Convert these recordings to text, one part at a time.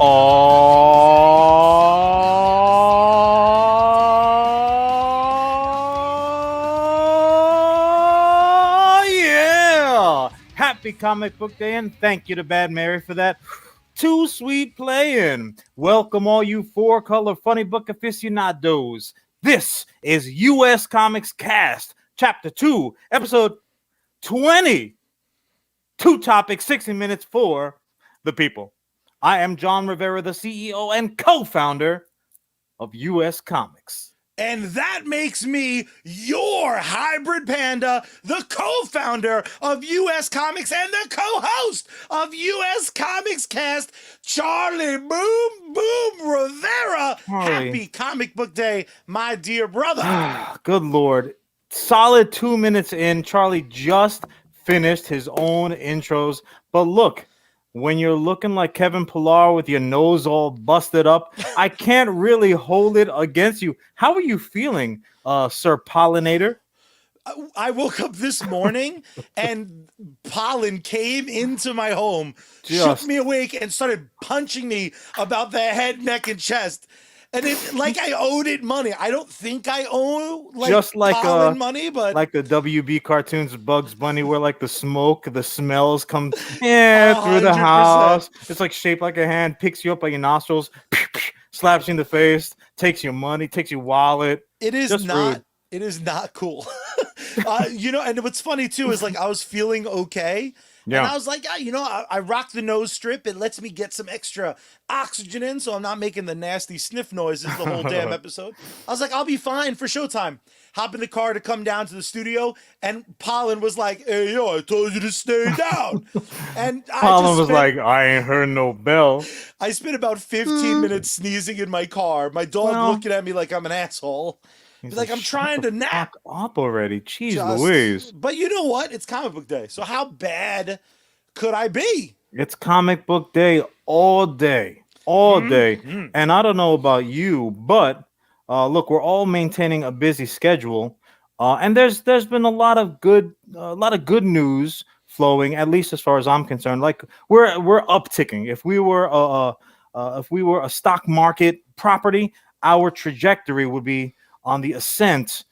Oh, yeah! Happy Comic Book Day, and thank you to Bad Mary for that too sweet playing. Welcome, all you four-color funny book aficionados. This is U.S. Comics Cast, Chapter 2, Episode 20. Two topics, 60 minutes for the people. I am John Rivera, the CEO and co-founder of U.S. Comics. And that makes me your hybrid panda, the co-founder of U.S. Comics and the co-host of U.S. Comics Cast, Charlie Boom Boom Rivera. Charlie. Happy Comic Book Day, my dear brother. Good Lord. Solid 2 minutes in, Charlie just finished his own intros. But look, when you're looking like Kevin Pillar with your nose all busted up, I can't really hold it against you. How are you feeling, Sir Pollinator? I woke up this morning and pollen came into my home, shook me awake, and started punching me about the head, neck, and chest. And it like I owed it money. I don't think I owe pollen money, but like the WB cartoons Bugs Bunny, where like the smoke, the smells come through the house. It's like shaped like a hand, picks you up by your nostrils, slaps you in the face, takes your money, takes your wallet. It is not cool. And what's funny too is like I was feeling okay. Yeah. And I was like, I rock the nose strip. It lets me get some extra oxygen in, so I'm not making the nasty sniff noises the whole damn episode. I was like, I'll be fine for showtime. Hop in the car to come down to the studio, and Pollen was like, hey, yo, I told you to stay down. And Pollen was like, I ain't heard no bell. I spent about 15 minutes sneezing in my car. My dog looking at me like I'm an asshole. He's like, I'm trying to nap. Up already. Jeez Louise. But you know what? It's Comic Book Day. So how bad could I be? It's Comic Book Day all day. All day. And I don't know about you, but look, we're all maintaining a busy schedule. And there's been a lot of good news flowing, at least as far as I'm concerned. Like we're upticking. If we were a stock market property, our trajectory would be on the ascent.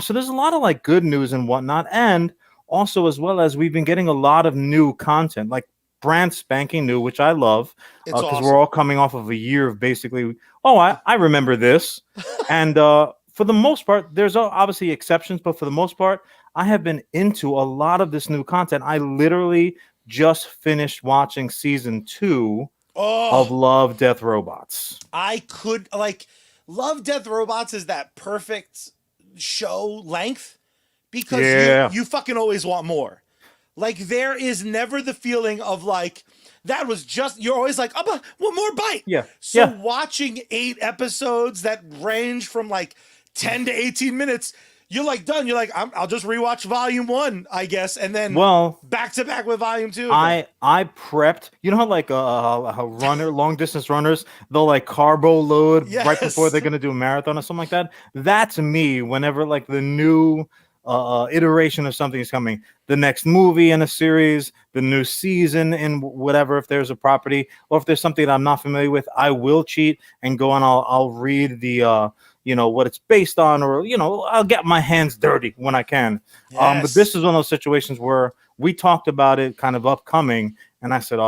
So there's a lot of like good news and whatnot, and also as well as we've been getting a lot of new content, like brand spanking new, which I love, because awesome. We're all coming off of a year of basically, I remember this. And for the most part, there's obviously exceptions, but for the most part, I have been into a lot of this new content. I literally just finished watching season 2 of Love, Death, Robots. Love, Death, Robots is that perfect show length because you fucking always want more. Like, there is never the feeling of like, that was just, you're always like, oh, one more bite. Yeah. So watching 8 episodes that range from like 10 to 18 minutes, you're like done. You're like, I'll just rewatch volume 1, I guess, and then back to back with volume 2. I prepped. You know how like a runner, long distance runners, they'll like carbo load right before they're gonna do a marathon or something like that. That's me. Whenever like the new iteration of something is coming, the next movie in a series, the new season in whatever, if there's a property or if there's something that I'm not familiar with, I will cheat and go and I'll read the what it's based on, or I'll get my hands dirty when I can. But this is one of those situations where we talked about it kind of upcoming, and I said,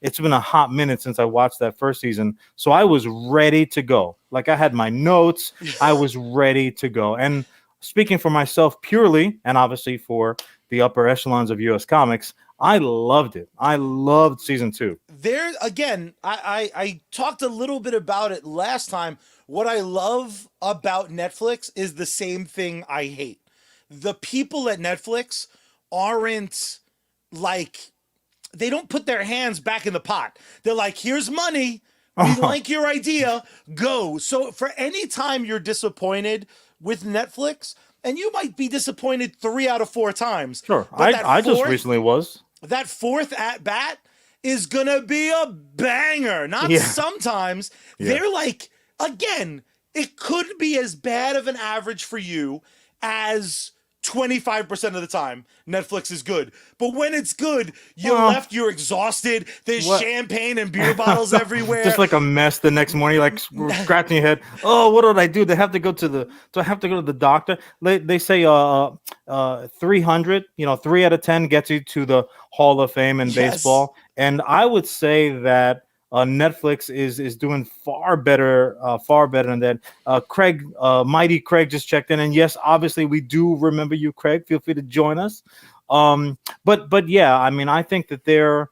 it's been a hot minute since I watched that first season, so I was ready to go. Like I had my notes, I was ready to go. And speaking for myself purely, and obviously for the upper echelons of US Comics, I loved it. I loved season 2. There again, I talked a little bit about it last time. What I love about Netflix is the same thing I hate. The people at Netflix aren't like, they don't put their hands back in the pot. They're like, here's money. We like your idea. Go. So for any time you're disappointed with Netflix, and you might be disappointed 3 out of 4 times. Sure. I just recently was. That 4th at bat is going to be a banger. Not sometimes. They're like, again, it could be as bad of an average for you as 25% of the time, Netflix is good. But when it's good, Well, you're exhausted. There's what? champagne and beer bottles everywhere. Just like a mess the next morning, like scratching your head. Oh, what did I do? They have to go to the. Do I have to go to the doctor? They say 300. 3 out of 10 gets you to the Hall of Fame in Yes. baseball, and I would say that Netflix is doing far better than that. Craig, mighty Craig, just checked in, and yes, obviously we do remember you, Craig. Feel free to join us. But yeah, I mean, I think that their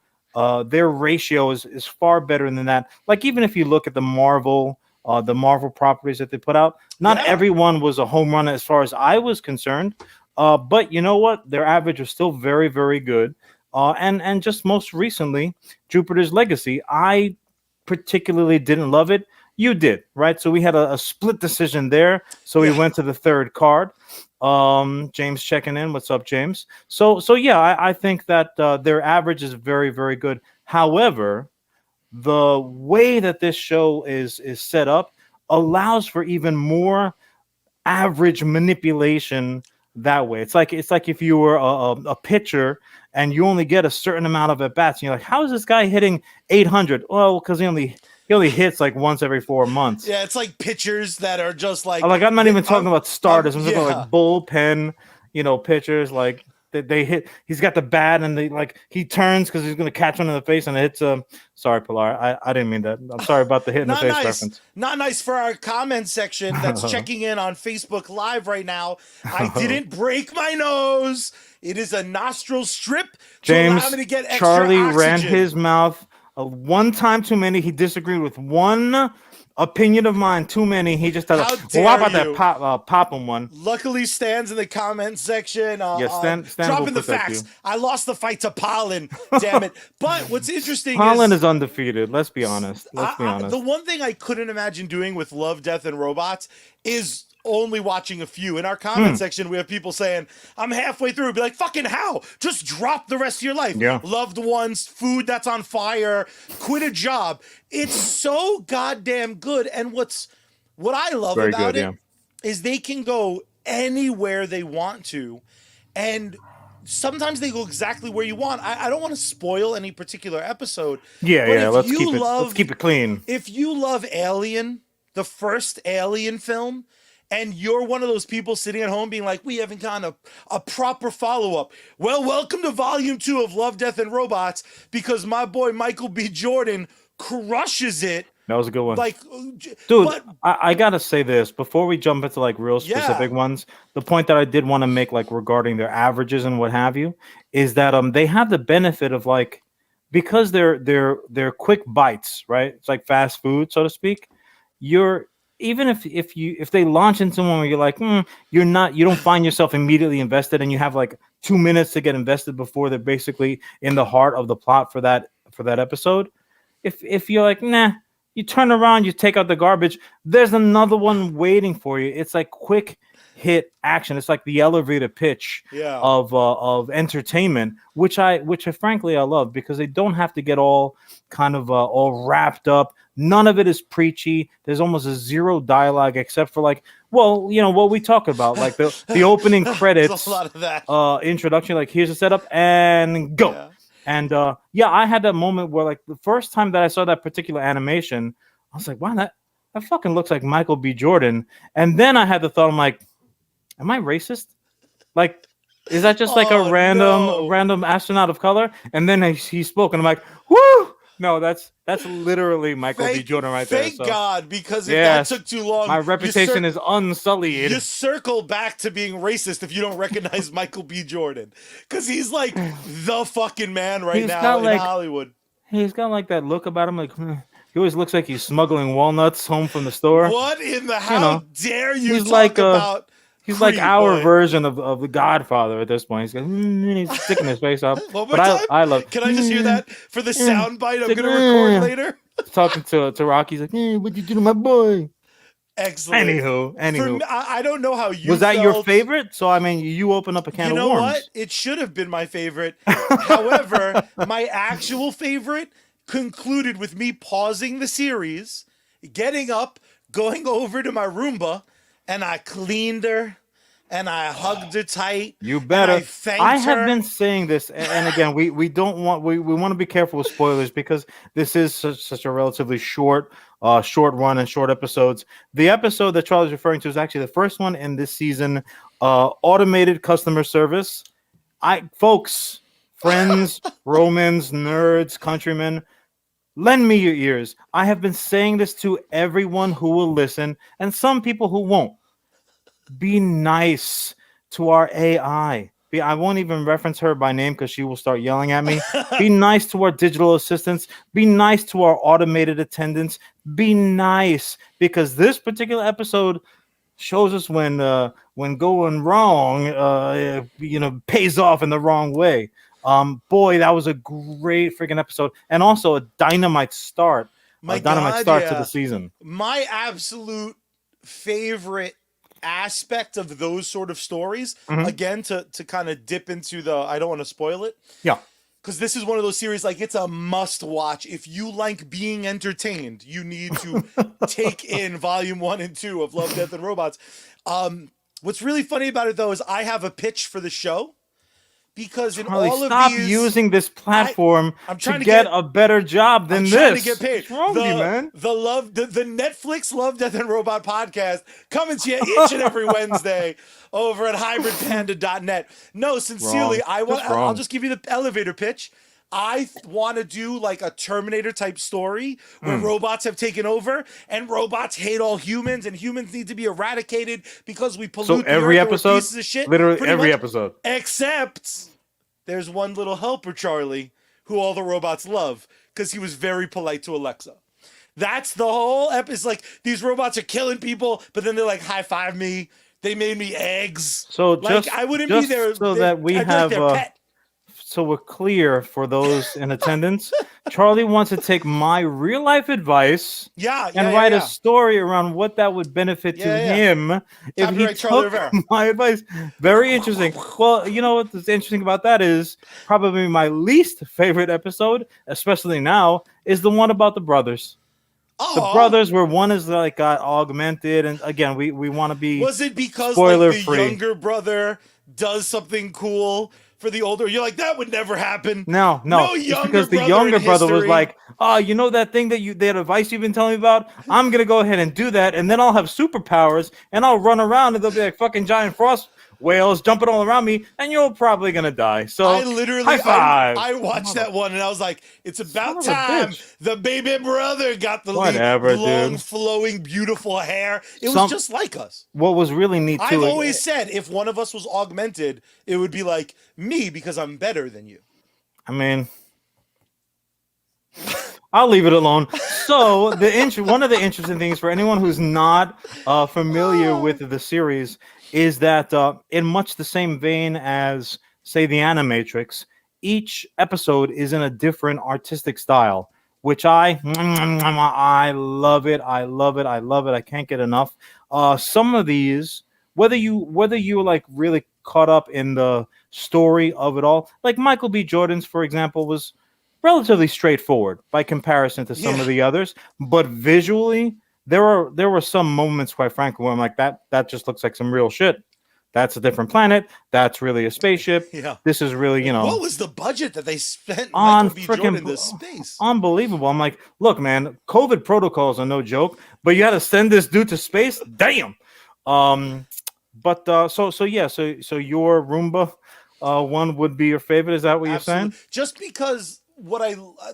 ratio is far better than that. Like even if you look at the Marvel properties that they put out, not Yeah. everyone was a home run as far as I was concerned. But you know what? Their average was still very, very good. And just most recently, Jupiter's Legacy. I particularly didn't love it. You did, right? So we had a split decision there. So we Yeah. went to the third card. James checking in. What's up, James? So yeah, I think that their average is very, very good. However, the way that this show is set up allows for even more average manipulation that way. It's like if you were a pitcher and you only get a certain amount of at bats, and you're like, how is this guy hitting 800? Well, because he only hits like once every 4 months. Yeah, it's like pitchers that are just like Like I'm not even talking about starters. I'm talking yeah. like bullpen, pitchers. Like they hit. He's got the bat, and he turns because he's going to catch one in the face, and it hits him. Sorry, Pilar. I didn't mean that. I'm sorry about the hit in the Not face nice. reference. Not nice for our comment section that's checking in on Facebook Live right now. I didn't break my nose. It is a nostril strip to allow James me to get extra Charlie oxygen. ran his mouth one time too many. He disagreed with one opinion of mine too many. He just had How well, how about dare you. that popping one? Luckily, Stan's in the comment section. Yeah, Stan dropping will the protect facts. you. I lost the fight to Pollen. Damn it! But what's interesting Holland is is undefeated. Let's be honest. Let's be honest. the one thing I couldn't imagine doing with Love, Death, and Robots is only watching a few. In our comment section, we have people saying, I'm halfway through. Be like, fucking how? Just drop the rest of your life. Yeah. Loved ones, food that's on fire, quit a job. It's so goddamn good. And what I love Very about good, it is they can go anywhere they want to. And sometimes they go exactly where you want. I don't want to spoil any particular episode. Yeah, but yeah. if Let's you let's keep it clean. If you love Alien, the first Alien film, and you're one of those people sitting at home being like, we haven't gotten a proper follow-up. Well, welcome to Volume 2 of Love, Death, and Robots, because my boy Michael B. Jordan crushes it. That was a good one. Like, dude, but, I gotta say this before we jump into like real specific ones. The point that I did want to make, like regarding their averages and what have you, is that they have the benefit of like, because they're quick bites, right? It's like fast food, so to speak. You're even if they launch into one where you're like, you don't find yourself immediately invested, and you have like 2 minutes to get invested before they're basically in the heart of the plot for that episode. If you're like, nah, you turn around, you take out the garbage, there's another one waiting for you. It's like quick hit action. It's like the elevator pitch of entertainment, which I frankly I love, because they don't have to get all kind of all wrapped up. None of it is preachy. There's almost a zero dialogue except for like, well, what we talk about, like the opening credits, a lot of that. introduction, like here's a setup and go. Yeah. And I had that moment where, like, the first time that I saw that particular animation, I was like, wow, that fucking looks like Michael B. Jordan. And then I had the thought, I'm like, am I racist? Like, is that just like a random astronaut of color? And then he spoke, and I'm like, whoo! No, that's literally Michael B. Jordan right there. Thank God, because if that took too long, my reputation is unsullied. You circle back to being racist if you don't recognize Michael B. Jordan, because he's like the fucking man now in Hollywood. He's got like that look about him, like he always looks like he's smuggling walnuts home from the store. What in the how dare you talk like about? He's like our version of the Godfather at this point. He's going, he's sticking his face up. One more time? I love. Can I just hear that for the sound bite? I'm gonna record later. Talking to Rocky, he's like, what'd you do to my boy? Excellent. Anywho, I don't know how you was that your favorite? So I mean, you open up a can of worms. You know what? It should have been my favorite. However, my actual favorite concluded with me pausing the series, getting up, going over to my Roomba, and I cleaned her, and I hugged her tight, You and I better. I thanked have her. been saying this, and again, we don't want we want to be careful with spoilers because this is such a relatively short run and short episodes. The episode that Charlie's referring to is actually the first one in this season. Automated customer service. Folks, friends, Romans, nerds, countrymen, lend me your ears. I have been saying this to everyone who will listen, and some people who won't. Be nice to our AI. I won't even reference her by name because she will start yelling at me. Be nice to our digital assistants. Be nice to our automated attendants. Be nice because this particular episode shows us when going wrong, pays off in the wrong way. Boy, that was a great freaking episode, and also My a dynamite God, start to the yeah. season. My absolute favorite aspect of those sort of stories, Mhm. again, to kind of dip into the, I don't want to spoil it, Yeah. because this is one of those series, like, it's a must watch. If you like being entertained, you need to take in volume 1 and 2 of Love, Death, and Robots. What's really funny about it, though, is I have a pitch for the show, because in Charlie, all of stop these, using this platform I'm to trying to get get a better job I'm than trying to get this. paid. What's wrong with you, man? The Netflix Love, Death, and Robot podcast coming to you each and every Wednesday over at hybridpanda.net. No, sincerely, Wrong. Just I'll wrong. just give you the elevator pitch. I want to do like a Terminator type story where Mm. robots have taken over and robots hate all humans and humans need to be eradicated because we So pollute the every earth and we're episode, pieces of shit. literally Pretty every much. episode. Except there's one little helper, Charlie, who all the robots love because he was very polite to Alexa. That's the whole episode. Like, these robots are killing people, but then they're like, high five me. They made me eggs. So Like, I wouldn't be just their, so that we I'd be like have their pet. so we're clear for those in attendance, Charlie wants to take my real life advice Yeah, and yeah, yeah, write a yeah. story around what that would benefit to Yeah, yeah. him if he Copyright Charlie took Rivera. my advice. Very interesting. Well, you know what's interesting about that is probably my least favorite episode, especially now, is the one about the brothers. The Oh, brothers, where one is like got augmented, and again, we want to be was it because like spoiler the free. younger brother does something cool for the older? You're like, that would never happen. No, No it's younger because the brother younger in brother was history. like, "Oh, you know that thing that advice you've been telling me about? I'm gonna go ahead and do that, and then I'll have superpowers, and I'll run around, and there'll be like fucking giant frost whales jumping all around me, and you're probably gonna die." So, I literally, high five. I watched that one and I was like, it's about Son of a time bitch. the baby brother got the Whatever, long, dude. flowing, beautiful hair. It was Some- just like us. What was really neat I've too? always said if one of us was augmented, it would be like me because I'm better than you. I mean, I'll leave it alone. So one of the interesting things for anyone who's not familiar with the series is that in much the same vein as say the Animatrix, each episode is in a different artistic style, which I love it. I love it. I love it. I can't get enough. Some of these, whether you like really caught up in the story of it all, like Michael B. Jordan's, for example, was relatively straightforward by comparison to some Yeah. of the others, but visually there were some moments, quite frankly, where I'm like, that just looks like some real shit. That's a different planet. That's really a spaceship. Yeah. This is really, What was the budget that they spent on Michael B. Jordan freaking to space? unbelievable. I'm like, look, man, COVID protocols are no joke, but you had to send this dude to space. Damn. But so yeah, so your Roomba one would be your favorite. Is that what you're saying? Just because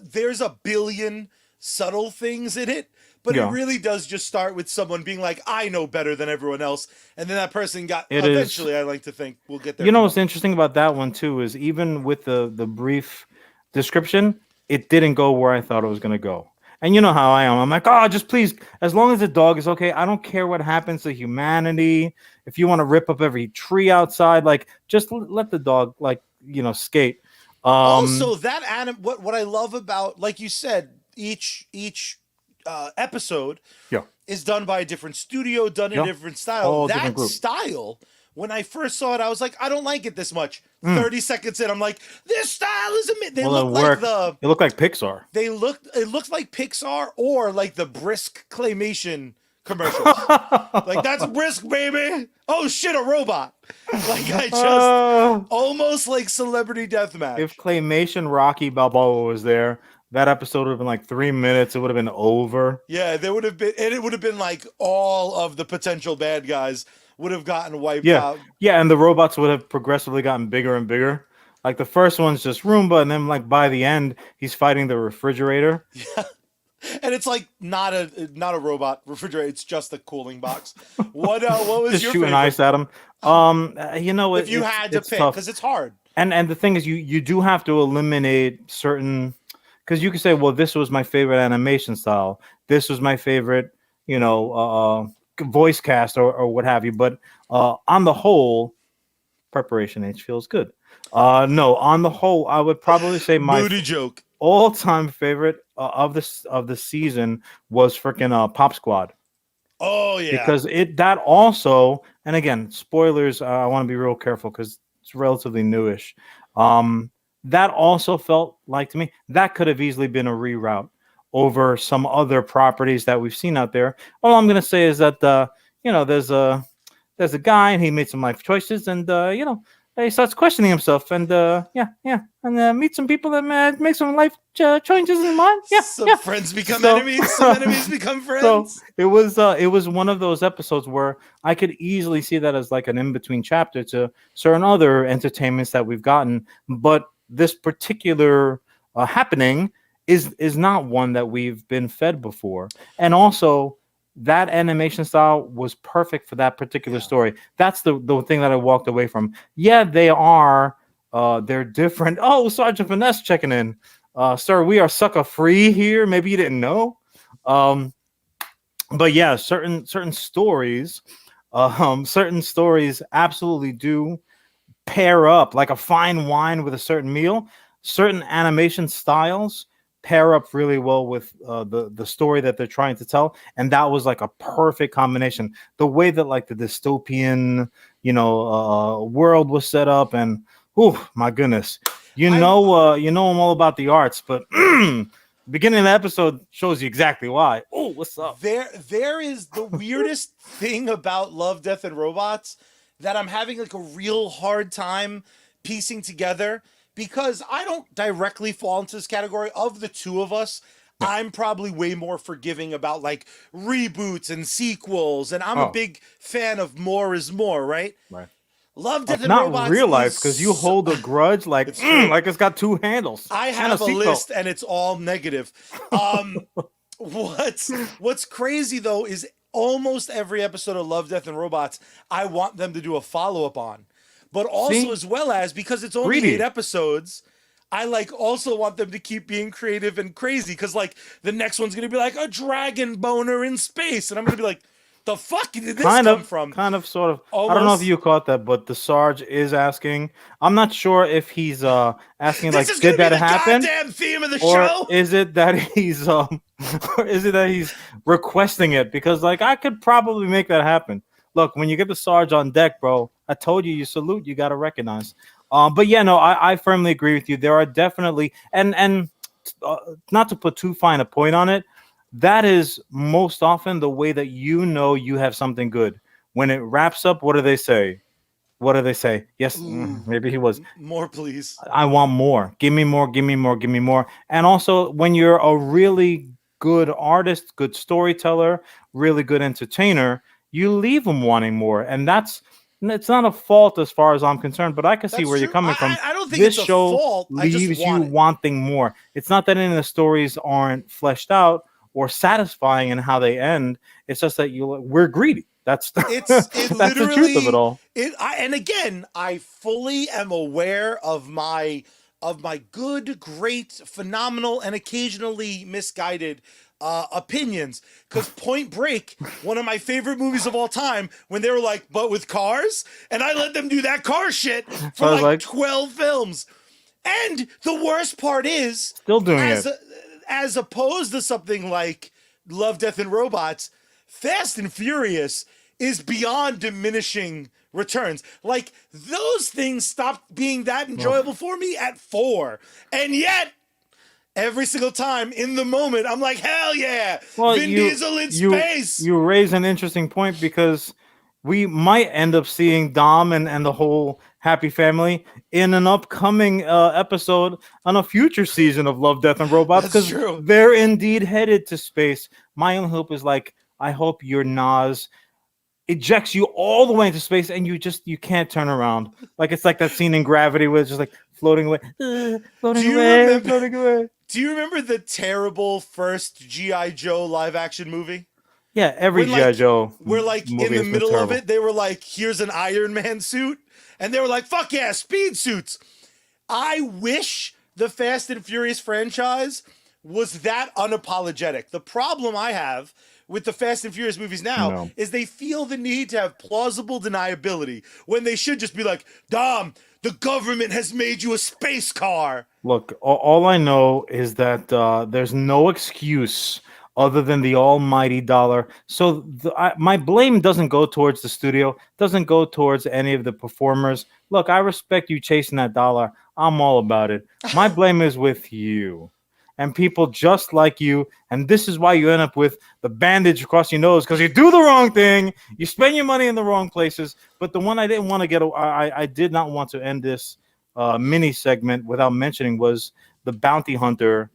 there's a billion subtle things in it, but Yeah. it really does just start with someone being like, I know better than everyone else, and then that person got. It is- Eventually, I like to think we'll get there. You know what's interesting about that one too is even with the brief description, it didn't go where I thought it was gonna go. And you know how I am. I'm like, oh, just please, as long as the dog is okay, I don't care what happens to humanity. If you want to rip up every tree outside, like just let the dog skate. Also, what I love about, like you said, each episode Yeah. is done by a different studio, done in Yeah. a different style. All That different group. style, when I first saw it, I was like, I don't like it this much. Mm. 30 seconds in, I'm like, this style is they Well, look like the it looked like Pixar. it looked like Pixar or like the brisk claymation commercials. Like, that's brisk, baby. Oh shit, a robot. Like, I just Uh, almost like Celebrity if Deathmatch. Claymation Rocky Balboa was there, that episode would have been like 3 minutes. It would have been over. Yeah, there would have been, and it would have been like all of the potential bad guys would have gotten wiped Yeah, out. yeah, and the robots would have progressively gotten bigger and bigger. Like the first one's just Roomba, and then like by the end, he's fighting the refrigerator. And it's like not a robot refrigerator. It's just a cooling box. What was Just your shooting favorite? ice at him. If you had to it's pick, tough. because it's hard. And the thing is, you do have to eliminate certain, because you can say, well, this was my favorite animation style. This was my favorite, voice cast or what have you. But on the whole, Preparation H feels good. No, on the whole, I would probably say my Booty joke. all-time favorite of the season was freaking Pop Squad, Oh yeah. because it that also, and again, spoilers, I want to be real careful because it's relatively newish. um that also felt like, to me, that could have easily been a reroute over some other properties that we've seen out there. All I'm going to say is that there's a guy, and he made some life choices, and he starts questioning himself, and and meet some people that make some life changes in mind. Some friends become So- enemies. Some enemies become So friends. it was one of those episodes where I could easily see that as like an in between chapter to certain other entertainments that we've gotten, but this particular happening is not one that we've been fed before, and also that animation style was perfect for that particular Yeah. story. That's the thing that I walked away from. Yeah, they're different. Oh, Sergeant Finesse checking in. Sir, we are sucker free here. Maybe you didn't know. Um, but yeah, certain stories absolutely do pair up like a fine wine with a certain meal. Certain animation styles pair up really well with the story that they're trying to tell, and that was like a perfect combination. The way that like the dystopian, world was set up, and oh my goodness, I'm all about the arts, but beginning of the episode shows you exactly why. Oh, what's up? There is the weirdest thing about Love, Death, and Robots that I'm having like a real hard time piecing together, because I don't directly fall into this category. Of the two of us, I'm probably way more forgiving about like reboots and sequels, and I'm a Oh, big fan of more is more, right? right. Love, Death, and Not Robots real life, is because you hold a grudge like it's true. like it's got two handles I and a have a seatbelt. list and it's all negative. Um, what's crazy though is almost every episode of Love, Death, and Robots, I want them to do a follow up on, but also See? as well as, because it's only Greedy. 8 episodes, I like also want them to keep being creative and crazy, because like the next one's gonna be like a dragon boner in space, and I'm gonna be like, the fuck did this come from? Kind of, sort of. I don't know if Almost. you caught that, but the Sarge is asking. I'm not sure if he's asking This like, is did gonna be that the happen, goddamn theme of the or show. is it that he's or is it that he's requesting it? Because like I could probably make that happen. Look, when you get the Sarge on deck, bro, I told you, you salute, you got to recognize. But yeah, no, I firmly agree with you. There are definitely, and uh, not to put too fine a point on it, that is most often the way that you have something good. When it wraps up, what do they say? What do they say? Yes, Ooh, maybe he was. more please. I want more. Give me more. Give me more. Give me more. And also, when you're a really good artist, good storyteller, really good entertainer, you leave them wanting more. And it's not a fault as far as I'm concerned, but I can see That's where you're true. coming from. I don't think This it's a show fault. I just leaves you want it. wanting more. It's not that any of the stories aren't fleshed out or satisfying in how they end. It's just that we're greedy. That's It that's the truth of it literally all. and again, I fully am aware of my good, great, phenomenal, and occasionally misguided opinions. Because Point Break, one of my favorite movies of all time, when they were like, but with cars, and I let them do that car shit for I was like, 12 films. And the worst part is, still doing as it. as opposed to something like Love, Death, and Robots, Fast and Furious is beyond diminishing returns. Like, those things stopped being that enjoyable for me at 4. And yet, every single time in the moment, I'm like, hell yeah, Well, Vin Diesel in space. you raise an interesting point because we might end up seeing Dom and the whole happy family in an upcoming episode on a future season of Love, Death, and Robots That's because true. they're indeed headed to space. My only hope is like I hope your Nas ejects you all the way into space and you can't turn around. Like it's like that scene in Gravity where it's just like floating away, Do floating you away, remember? floating away. Do you remember the terrible first GI Joe live action movie? Yeah, every When G.I. like Joe we're like in movie the has been middle of terrible. it, they were like, "Here's an Iron Man suit," and they were like, "Fuck yeah, speed suits." I wish the Fast and Furious franchise was that unapologetic. The problem I have with the Fast and Furious movies now No. is they feel the need to have plausible deniability when they should just be like, Dom, the government has made you a space car. Look, all I know is that there's no excuse other than the almighty dollar. So my blame doesn't go towards the studio, doesn't go towards any of the performers. Look, I respect you chasing that dollar. I'm all about it. My blame is with you and people just like you. And this is why you end up with the bandage across your nose because you do the wrong thing. You spend your money in the wrong places. But the one I didn't want to get, I did not want to end this mini segment without mentioning was the bounty hunter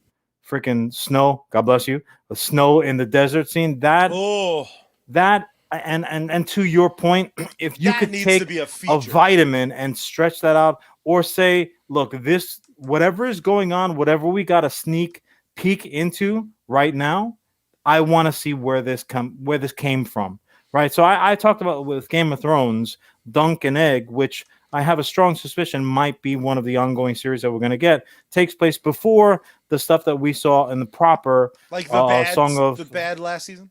freaking Snow, God bless you, the Snow in the desert scene. Oh, That and to your point, if you that could needs to take be a a feature. vitamin and stretch that out, or say, look, this whatever is going on, whatever we got a sneak peek into right now, I want to see where this came from. Right. So I talked about with Game of Thrones, Dunk and Egg, which I have a strong suspicion might be one of the ongoing series that we're going to get. Takes place before the stuff that we saw in the proper Like Song the of bad last season.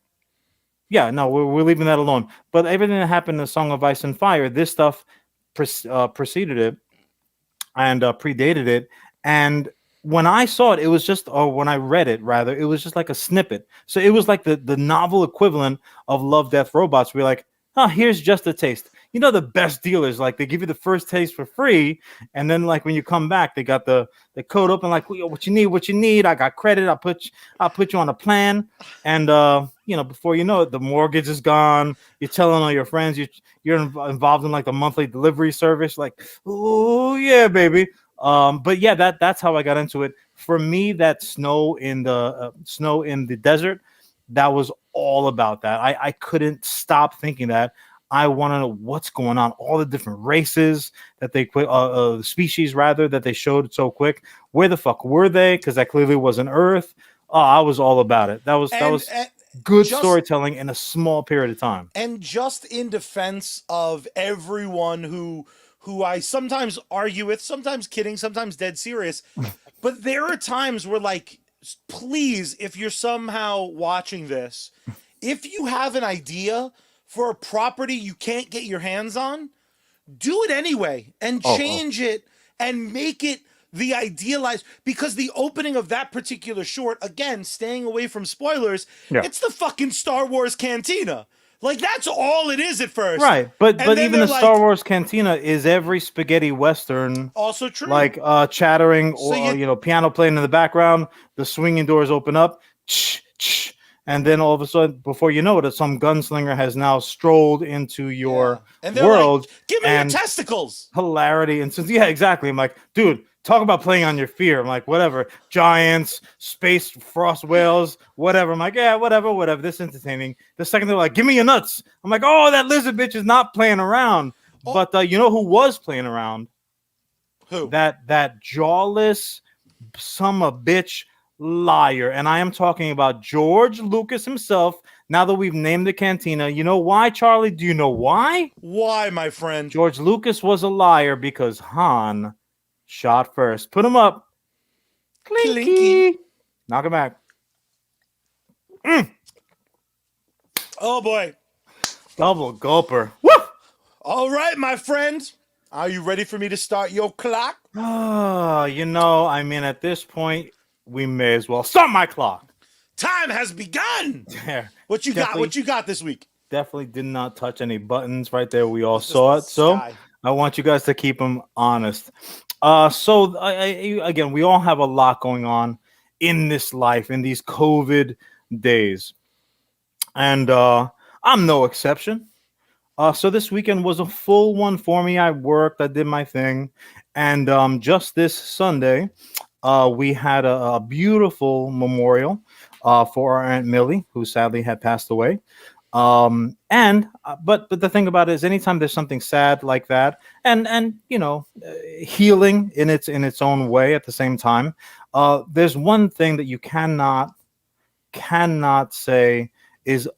yeah, no, we're leaving that alone. But everything that happened in Song of Ice and Fire, this stuff preceded it and predated it. And when I saw it, it was just, or when I read it, rather, it was just like a snippet. So it was like the novel equivalent of Love, Death, Robots. We're like, oh, here's just a taste. You know, the best dealers, like they give you the first taste for free. And then like when you come back, they got the code open, like, what you need, what you need. I got credit. I'll put you on a plan. And, before you know it, the mortgage is gone. You're telling all your friends you're involved in like the monthly delivery service. Like, oh yeah, baby. But yeah, that's how I got into it. For me, that snow in the desert, that was all about that. I couldn't stop thinking that. I want to know what's going on. All the different races that species rather that they showed so quick. Where the fuck were they? Because that clearly wasn't Earth. Oh, I was all about it. That was And good just storytelling in a small period of time. and just in defense of everyone who I sometimes argue with, sometimes kidding, sometimes dead serious, but there are times where like please, if you're somehow watching this, if you have an idea for a property you can't get your hands on, do it anyway and Oh, change it and make it the idealized, because the opening of that particular short, again, staying away from spoilers, yeah. it's the fucking Star Wars cantina. Like that's all it is at first. Right, but And then even they're the Star like, Wars cantina is every spaghetti western, also true. like chattering So or you piano playing in the background. The swinging doors open up, and then all of a sudden, before you know it, some gunslinger has now strolled into yeah. your And they're like, world, give me your and testicles. hilarity and since yeah, exactly. I'm like, dude, talk about playing on your fear. I'm like, whatever, giants, space frost whales, whatever. I'm like, yeah, whatever. This entertaining. The second they're like, give me your nuts. I'm like, oh, that lizard bitch is not playing around. Oh, But you know who was playing around? who? That jawless son of a bitch liar, and I am talking about George Lucas himself. Now that we've named the cantina, you know why, Charlie? Do you know why? Why, my friend? George Lucas was a liar because Han shot first. Put him up. Clinky. Clinky. Knock him back. Oh boy. Double gulper. Woo! All right, my friend. Are you ready for me to start your clock? I mean, at this point, we may as well start my clock. Time has begun. There. What you got? What you got this week? Definitely did not touch any buttons right there. We all saw it. So Sky. I want you guys to keep them honest. Again, we all have a lot going on in this life, in these COVID days. And I'm no exception. So this weekend was a full one for me. I worked, I did my thing. And just this Sunday, we had a beautiful memorial for our Aunt Millie, who sadly had passed away. But the thing about it is, anytime there's something sad like that, and healing in its own way at the same time, there's one thing that you cannot say is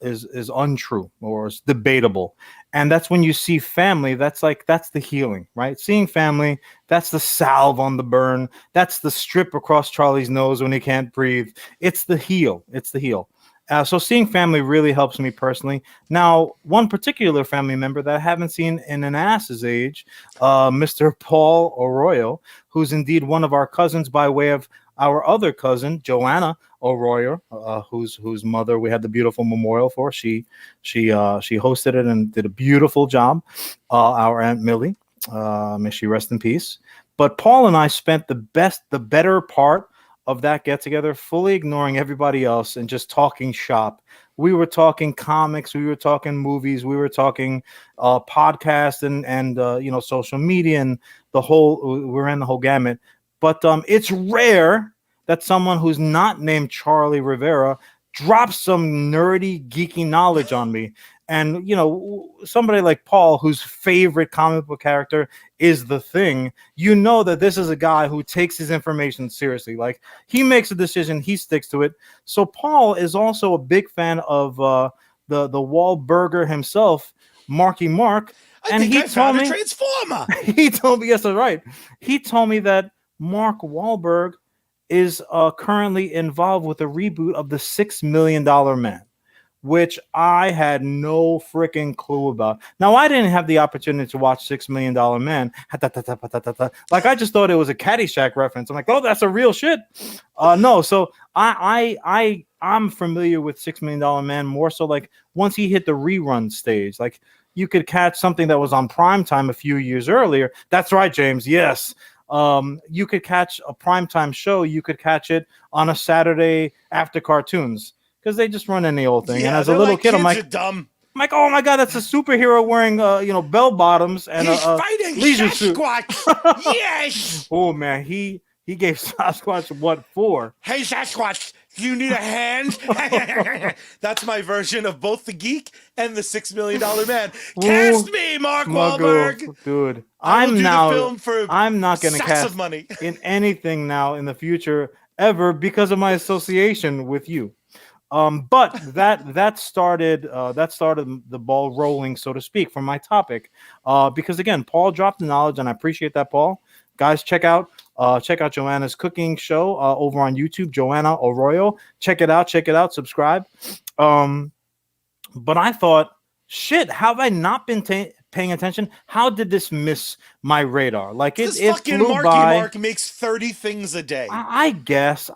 untrue or is debatable, and that's when you see family. That's the healing, right? Seeing family, that's the salve on the burn, that's the strip across Charlie's nose when he can't breathe. It's the heal. So seeing family really helps me personally. Now, one particular family member that I haven't seen in an ass's age, Mr. Paul Arroyo, who's indeed one of our cousins by way of our other cousin, Joanna Arroyo, whose mother we had the beautiful memorial for. She hosted it and did a beautiful job. Our Aunt Millie, may she rest in peace. But Paul and I spent the better part of that get together, fully ignoring everybody else and just talking shop. We were talking comics, we were talking movies, we were talking podcasts and social media and we ran the whole gamut. But it's rare that someone who's not named Charlie Rivera drops some nerdy, geeky knowledge on me. And somebody like Paul, whose favorite comic book character is the Thing, that this is a guy who takes his information seriously. Like, he makes a decision, he sticks to it. So Paul is also a big fan of the Wahlburger himself, Marky Mark. I And think he I found told a me, transformer. he told me, yes, that's right. He told me that Mark Wahlberg is currently involved with a reboot of the $6 Million Man, which I had no freaking clue about. Now, I didn't have the opportunity to watch $6 Million Man. Like, I just thought it was a Caddyshack reference. I'm like, oh, that's a real shit. No, so I'm familiar with $6 Million Man more so like once he hit the rerun stage. Like, you could catch something that was on primetime a few years earlier. That's right, James. Yes. You could catch a primetime show. You could catch it on a Saturday after cartoons because they just run any old thing. And Yeah, as a they're little like, kid, kids are dumb. oh my god, that's a superhero wearing bell bottoms and He's a fighting leisure suit. Sasquatch. Yes. Oh man, he gave Sasquatch what for? Hey, Sasquatch, do you need a hand? That's my version of both the geek and the $6 Million Man. Cast me, Mark Wahlberg. Dude. I will do the film for I'm not gonna sacks cast of money. in anything now in the future ever because of my association with you. But that started the ball rolling, so to speak, for my topic. Because again, Paul dropped the knowledge, and I appreciate that, Paul. Guys, check out Joanna's cooking show over on YouTube, Joanna Arroyo. Check it out, subscribe. But I thought, shit, have I not been paying attention? How did this miss my radar? Like, This it fucking flew Marky by. Mark makes 30 things a day. I guess,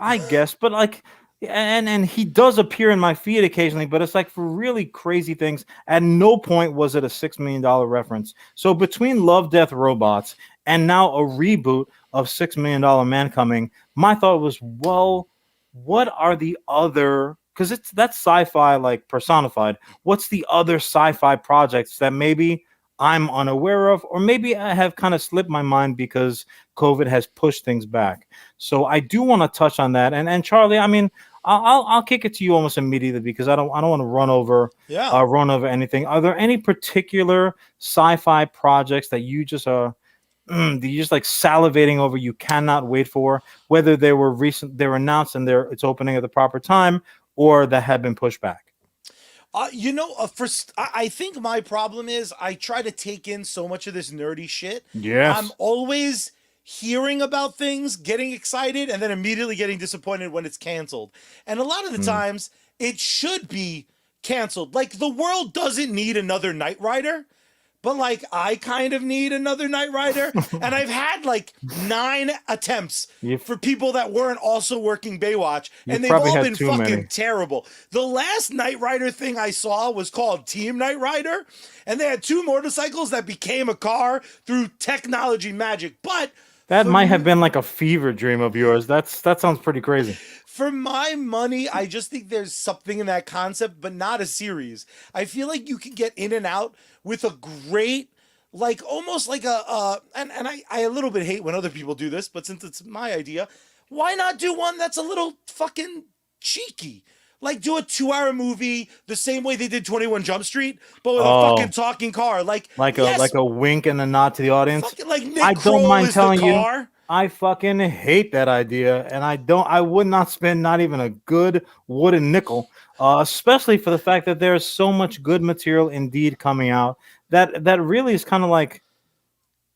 but like, and he does appear in my feed occasionally, but it's like for really crazy things. At no point was it a $6 Million reference. So between Love, Death, Robots and now a reboot of $6 Million Man coming, my thought was, well, what are the other? Because that's sci-fi like personified. What's the other sci-fi projects that maybe I'm unaware of, or maybe I have kind of slipped my mind because COVID has pushed things back. So I do want to touch on that. And Charlie, I mean, I'll kick it to you almost immediately because I don't want to run over anything. Are there any particular sci-fi projects that you just are that you just like salivating over? You cannot wait for, whether they were announced and it's opening at the proper time, or that have been pushed back. I think my problem is I try to take in so much of this nerdy shit. Yes. I'm always hearing about things, getting excited, and then immediately getting disappointed when it's canceled. And a lot of the times, it should be canceled. Like, the world doesn't need another Knight Rider, but like, I kind of need another Knight Rider. And I've had like 9 attempts for people that weren't also working Baywatch, and they've all been fucking terrible. The last Knight Rider thing I saw was called Team Knight Rider, and they had 2 motorcycles that became a car through technology magic. But that might have been like a fever dream of yours. That sounds pretty crazy. For my money, I just think there's something in that concept, but not a series. I feel like you can get in and out with a great, like almost like I a little bit hate when other people do this, but since it's my idea, why not do one that's a little fucking cheeky? Like do a 2 hour movie the same way they did 21 Jump Street, but with a fucking Oh, talking car. Like, like a yes, wink and a nod to the audience. fucking like I Nick don't Kroll mind is the telling you, car. I fucking hate that idea, and I would not spend not even a good wooden nickel, especially for the fact that there's so much good material indeed coming out that really is kind of like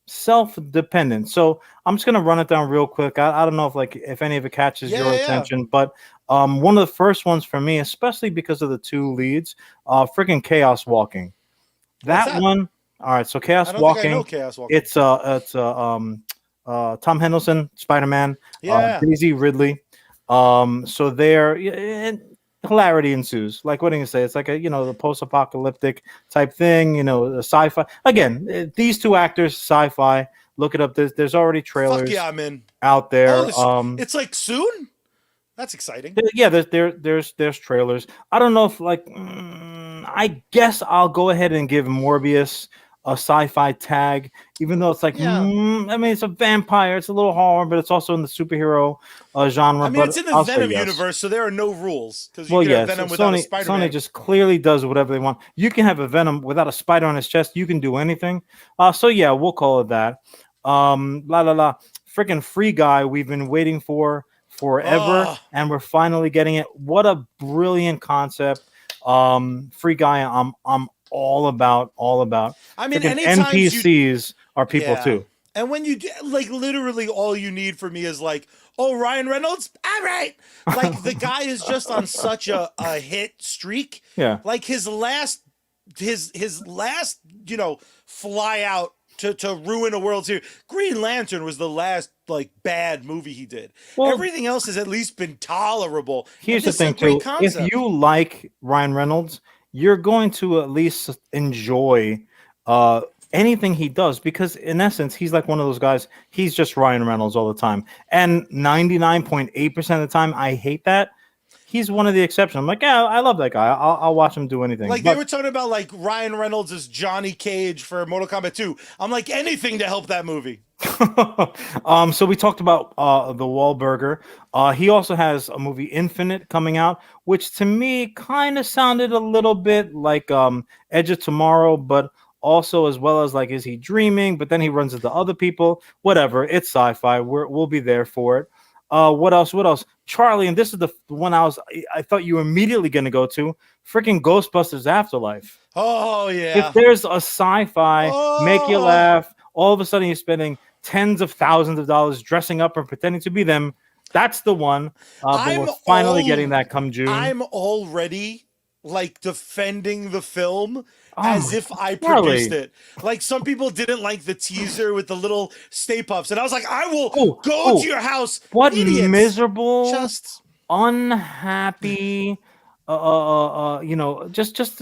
self-dependent. So I'm just gonna run it down real quick. I don't know if any of it catches Yeah, your yeah, yeah. attention, but one of the first ones for me, especially because of the two leads, freaking Chaos Walking. What's That that? one, all right. So I Chaos don't think I know Walking, Chaos Walking. Tom Hiddleston, Spider-Man, Yeah. Daisy Ridley. So there, and hilarity ensues. Like what do you say? It's like the post-apocalyptic type thing. A sci-fi. Again, these two actors, sci-fi. Look it up. There's already Fuck trailers yeah, I'm in. out Oh, there. it's like soon? That's exciting. Yeah, there's trailers. I don't know if I guess I'll go ahead and give Morbius a sci-fi tag, even though it's like Yeah. I mean it's a vampire, it's a little horror, but it's also in the superhero genre. I mean, But it's in the I'll say Venom yes. universe, so there are no rules because you Well, could have yes, Venom without a Sony Spider-Man. just clearly does whatever they want. You can have a Venom without a spider on his chest. You can do anything. So yeah, we'll call it that. La la la, freaking Free Guy. We've been waiting for forever, Oh, and we're finally getting it. What a brilliant concept. Free Guy. I'm all about. I mean, Freaking anytime you, NPCs are people yeah. too. And when you like, literally, all you need for me is like, oh, Ryan Reynolds, all right. Like the guy is just on such a hit streak. Yeah. Like his last, fly out to ruin a World Series. Green Lantern was the last like bad movie he did. Well, Everything else has at least been tolerable. And here's the this is a thing great too. If concept. you like Ryan Reynolds, you're going to at least enjoy uh anything he does, because in essence he's like one of those guys. He's just Ryan Reynolds all the time, and 99.8% of the time I hate that. He's one of the exceptions. I'm like, yeah, I love that guy. I'll watch him do anything. Like they But were talking about like Ryan Reynolds as Johnny Cage for Mortal Kombat 2. I'm like anything to help that movie. so we talked about the Wahlburger. He also has a movie Infinite coming out, which to me kind of sounded a little bit like Edge of Tomorrow, but also as well as like, is he dreaming? But then he runs into other people. Whatever. It's sci-fi. We'll be there for it. What else? What else? Charlie, and this is the one I thought you were immediately going to go to. Freaking Ghostbusters Afterlife. Oh If yeah. there's a sci-fi, make you Oh, laugh, all of a sudden you're spending tens of thousands of dollars dressing up and pretending to be them. That's the one. But I'm we're finally getting all that come June. I'm already like defending the film Oh as my if I produced Charlie. it. Like some people didn't like the teaser with the little Stay Puffs, and I was like, I will Oh, go to oh, your house, what idiots. miserable, Just unhappy, just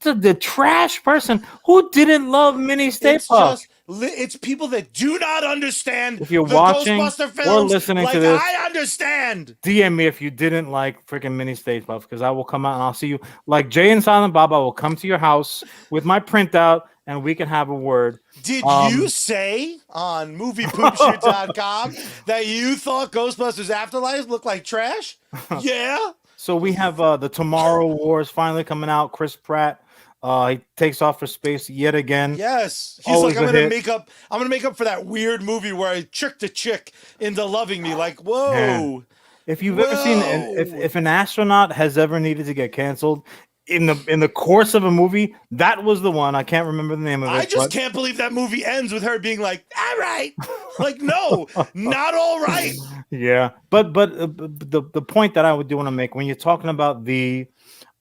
the trash person who didn't love mini Stay it's Puft. just it's people that do not understand If you're the watching Ghostbuster or films listening to like this, I understand. DM me if you didn't like freaking mini Stay Puft, because I will come out and I'll see you like Jay and Silent Bob. I will come to your house with my printout and we can have a word. Did you Um, say on moviepoopshoot.com that you thought Ghostbusters Afterlife looked like trash? Yeah. so we have the Tomorrow Wars finally coming out. Chris Pratt, he takes off for space yet again. Yes. He's Always like, a hit. I'm gonna make up for that weird movie where I tricked a chick into loving me. Like, Man. whoa. If you've ever seen, if an astronaut has ever needed to get canceled in the course of a movie, that was the one. I can't remember the name of I it. just can't believe that movie ends with her being like, all right. Like, no, not all right. Yeah, but the point that I would do want to make when you're talking about the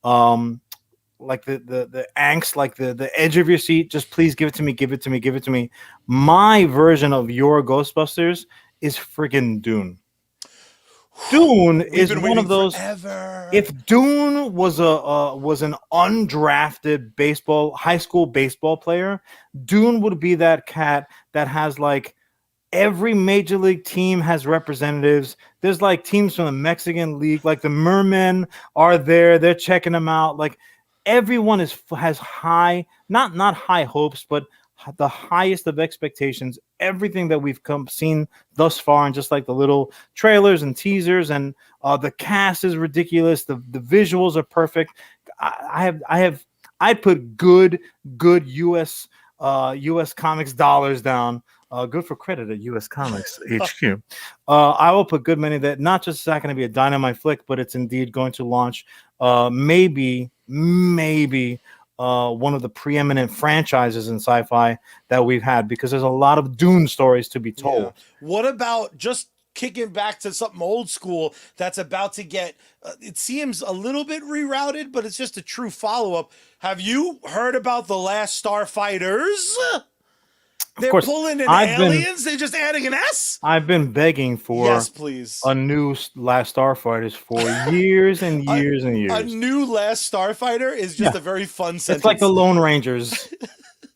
um like the angst, like the edge of your seat, just please give it to me, give it to me, give it to me. My version of your Ghostbusters is friggin' Dune. Dune We've is been one waiting of those. forever. If Dune was an undrafted high school baseball player, Dune would be that cat that has like Every major league team has representatives. There's like teams from the Mexican League, like the Mermen are there. They're checking them out. Like everyone has high, not high hopes, but the highest of expectations. Everything that we've come seen thus far, and just like the little trailers and teasers, and the cast is ridiculous. The visuals are perfect. I'd put good U.S. Comics dollars down. Good for credit at U.S. Comics HQ. I will put good money that not just is that going to be a dynamite flick, but it's indeed going to launch maybe one of the preeminent franchises in sci-fi that we've had, because there's a lot of Dune stories to be told. Yeah. What about just kicking back to something old school that's about to get, it seems a little bit rerouted, but it's just a true follow-up. Have you heard about The Last Starfighters? They're course, pulling in I've been- aliens. They're just adding an S. I've been begging for Yes, please. a new Last Starfighters for years and years and A years. new Last Starfighter is just Yeah. a very fun sentence. It's like the Lone Rangers,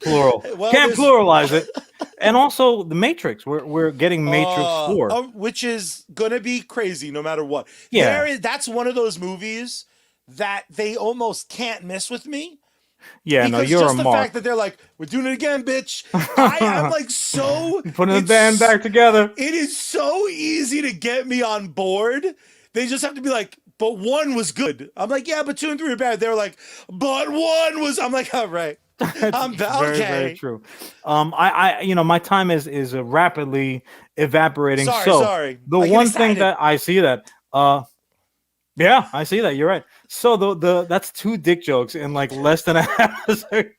plural. Well, Can't there's- pluralize it. And also the Matrix. We're getting Matrix 4. Which is gonna be crazy no matter what. Yeah. That's one of those movies that they almost can't miss with me. Yeah, no, Because you're just a the mark. fact that they're like, we're doing it again, bitch. I'm like so Putting the it's- band back together. It is so easy to get me on board. They just have to be like, but 1 was good. I'm like, yeah, but 2 and 3 are bad. They're like, but 1 was. I'm like, all right. I'm Very, okay. very true. My time is rapidly evaporating. Sorry. The I get one thing excited. that I see that, yeah, I see that. You're right. So that's 2 dick jokes in like less than a half a second.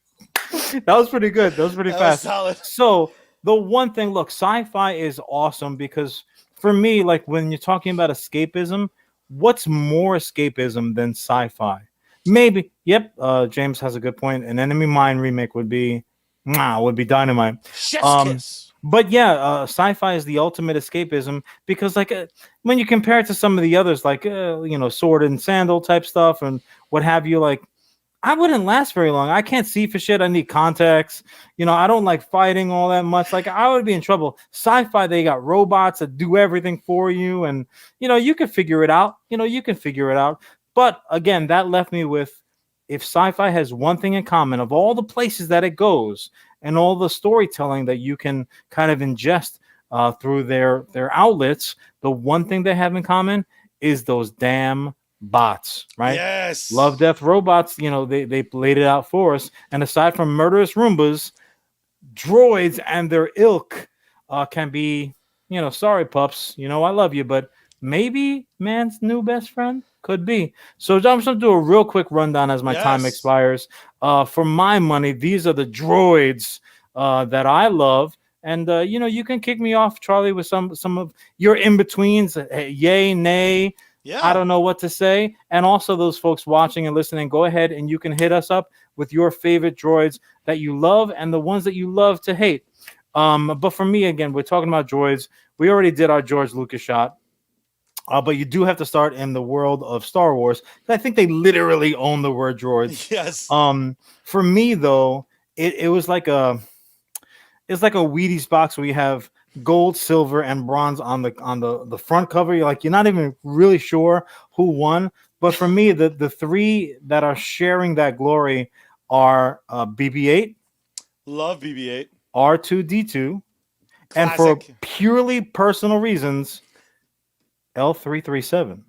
That was pretty good. That was pretty That was fast. solid. So the one thing, look, sci-fi is awesome because for me, like when you're talking about escapism, what's more escapism than sci-fi? Maybe. Yep. James has a good point. An Enemy Mine remake would be dynamite. Chef's kiss. But yeah, sci-fi is the ultimate escapism because, like, when you compare it to some of the others, like sword and sandal type stuff and what have you, like, I wouldn't last very long. I can't see for shit. I need contacts. I don't like fighting all that much. Like, I would be in trouble. Sci-fi, they got robots that do everything for you, and you can figure it out. But again, that left me with, if sci-fi has one thing in common, of all the places that it goes and all the storytelling that you can kind of ingest through their outlets, the one thing they have in common is those damn bots, right? Yes. Love, Death, Robots, they laid it out for us. And aside from murderous Roombas, droids and their ilk can be, sorry, pups, I love you, but maybe man's new best friend. Could be. So I'm just going to do a real quick rundown as my time expires. For my money, these are the droids that I love. And, you can kick me off, Charlie, with some of your in-betweens. Yay, nay. Yeah. I don't know what to say. And also those folks watching and listening, go ahead and you can hit us up with your favorite droids that you love and the ones that you love to hate. But for me, again, we're talking about droids. We already did our George Lucas shot. But you do have to start in the world of Star Wars. I think they literally own the word droids. Yes. For me though, it was like it's like a Wheaties box where you have gold, silver, and bronze on the front cover. You're not even really sure who won. But for me, the 3 that are sharing that glory are BB-8, Love BB-8, R2D2, and for purely personal reasons, L337.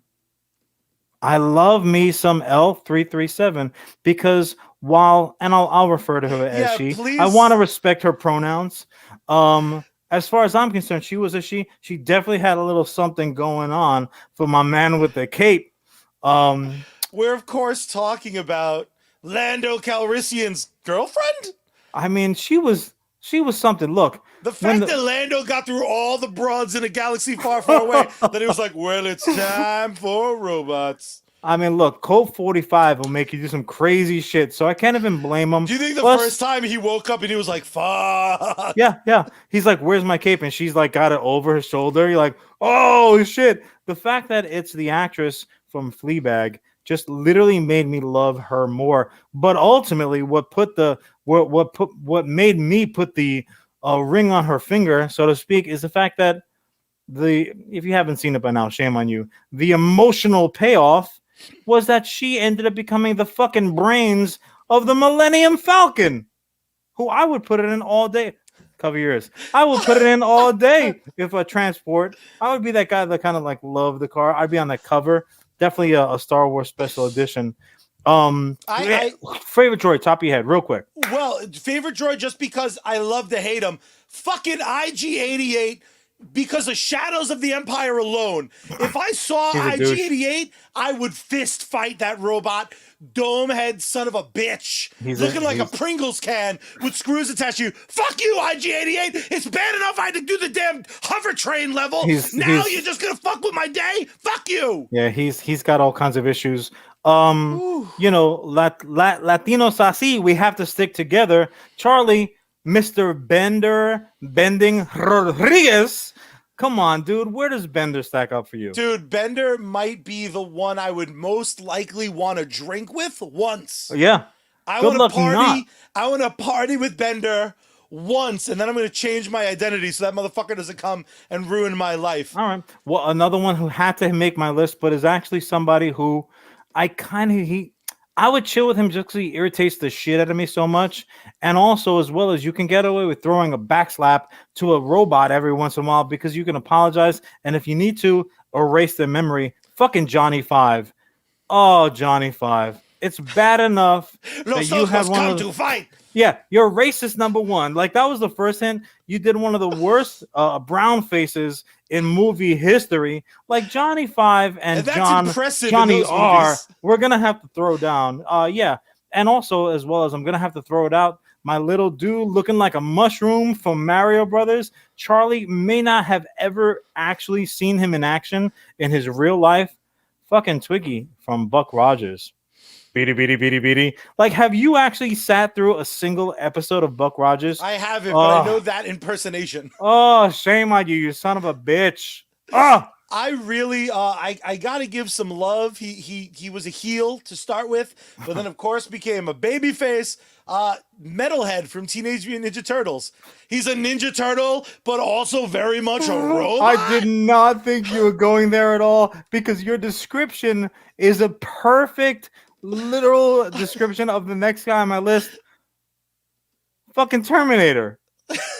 I love me some L337 because I'll refer to her as she. Please. I want to respect her pronouns. As far as I'm concerned, she was a she. She definitely had a little something going on for my man with the cape. We're of course talking about Lando Calrissian's girlfriend. I mean, she was something. Look, the fact that Lando got through all the broads in a galaxy far, far away, that he was like, well, it's time for robots. I mean, look, Colt 45 will make you do some crazy shit, so I can't even blame him. Do you think the first time he woke up and he was like, fuck? Yeah. He's like, where's my cape? And she's like, got it over her shoulder. You're like, oh, shit. The fact that it's the actress from Fleabag just literally made me love her more. But ultimately, what made me put the ring on her finger, so to speak, is the fact that if you haven't seen it by now, shame on you. The emotional payoff was that she ended up becoming the fucking brains of the Millennium Falcon, who I would put it in all day. Cover your ears. I would put it in all day if a transport. I would be that guy that kind of like love the car. I'd be on that cover. Definitely a Star Wars special edition. Favorite droid, top of your head, real quick. Well, favorite droid just because I love to hate him. Fucking IG-88 because of Shadows of the Empire alone. If I saw IG-88, I would fist fight that robot. Dome head son of a bitch. Looking like a Pringles can with screws attached to you. Fuck you, IG-88. It's bad enough I had to do the damn hover train level. Now you're just gonna fuck with my day? Fuck you. Yeah, he's got all kinds of issues. You know, Latino Sasi, we have to stick together. Charlie, Mr. Bending Rodriguez. Come on, dude. Where does Bender stack up for you? Dude, Bender might be the one I would most likely want to drink with once. Yeah. I want to party. I want to party with Bender once, and then I'm going to change my identity so that motherfucker doesn't come and ruin my life. All right. Well, another one who had to make my list, but is actually somebody who I would chill with him just because he irritates the shit out of me so much. And also, as well as you can get away with throwing a backslap to a robot every once in a while because you can apologize. And if you need to, erase their memory. Fucking Johnny 5. Oh, Johnny 5. It's bad enough that you have one of to fight. Yeah, you're racist number one. Like, that was the first hint. You did one of the worst brown faces in movie history. Like Johnny 5 and Johnny R. We're gonna have to throw down. Yeah, and also as well as I'm gonna have to throw it out. My little dude looking like a mushroom from Mario Brothers. Charlie may not have ever actually seen him in action in his real life. Fucking Twiggy from Buck Rogers. Beady. Like, have you actually sat through a single episode of Buck Rogers? I haven't, but I know that impersonation. Oh, shame on you, you son of a bitch. I really, I gotta give some love. He was a heel to start with, but then of course became a babyface. Metalhead from Teenage Mutant Ninja Turtles. He's a Ninja Turtle, but also very much a robot. I did not think you were going there at all because your description is a perfect literal description of the next guy on my list. Fucking Terminator.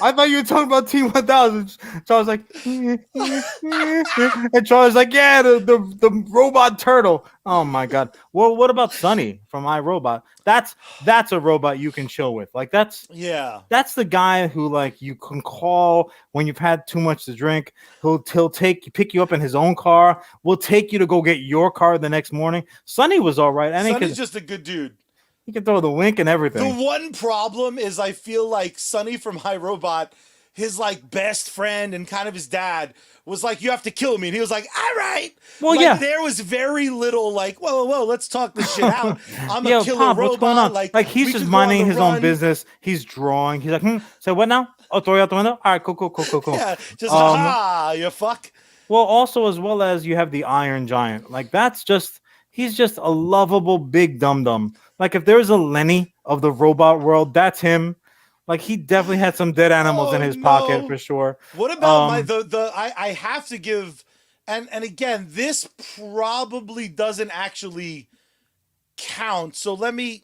I thought you were talking about T-1000. Charles like, and Charles like, yeah, the robot turtle. Oh my god. Well, what about Sonny from iRobot? That's a robot you can chill with. Like, that's the guy who, like, you can call when you've had too much to drink. He'll pick you up in his own car. Will take you to go get your car the next morning. Sonny was all right. Sonny's just a good dude. He can throw the wink and everything. The one problem is I feel like Sonny from iRobot, his like best friend and kind of his dad was like, you have to kill me. And he was like, all right. Well, like, there was very little like, whoa, let's talk this shit out. I'm a killer Pop, robot. what's going on? Like he's just minding his own business. He's drawing. He's like, so what now? Oh, throw you out the window? All right, cool. Yeah, just you fuck. Well, also, as well as you have the Iron Giant. Like, he's just a lovable big dum-dum. Like, if there's a Lenny of the robot world, that's him. Like, he definitely had some dead animals in his pocket for sure. What about I have to give, and again, this probably doesn't actually count. So let me.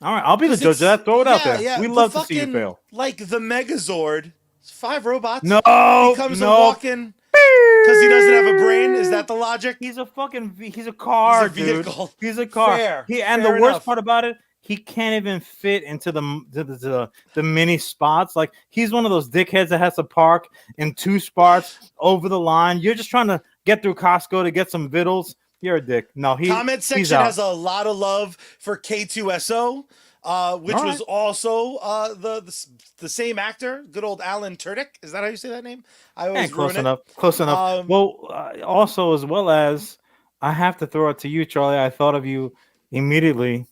All right, I'll be the judge of that. Throw it out there. Yeah, we love to see you fail. Like the Megazord, it's 5 robots. No, he comes walking. Because he doesn't have a brain? Is that the logic? He's a fucking he's a car, he's a vehicle. Dude. He's a car. Fair. The worst part about it, he can't even fit into the mini spots. Like, he's one of those dickheads that has to park in 2 spots over the line. You're just trying to get through Costco to get some vittles. You're a dick. No, comment section has a lot of love for K2SO. Which was also the same actor, good old Alan Tudyk. Is that how you say that name? I always close enough. Also, as well as I have to throw it to you, Charlie. I thought of you immediately.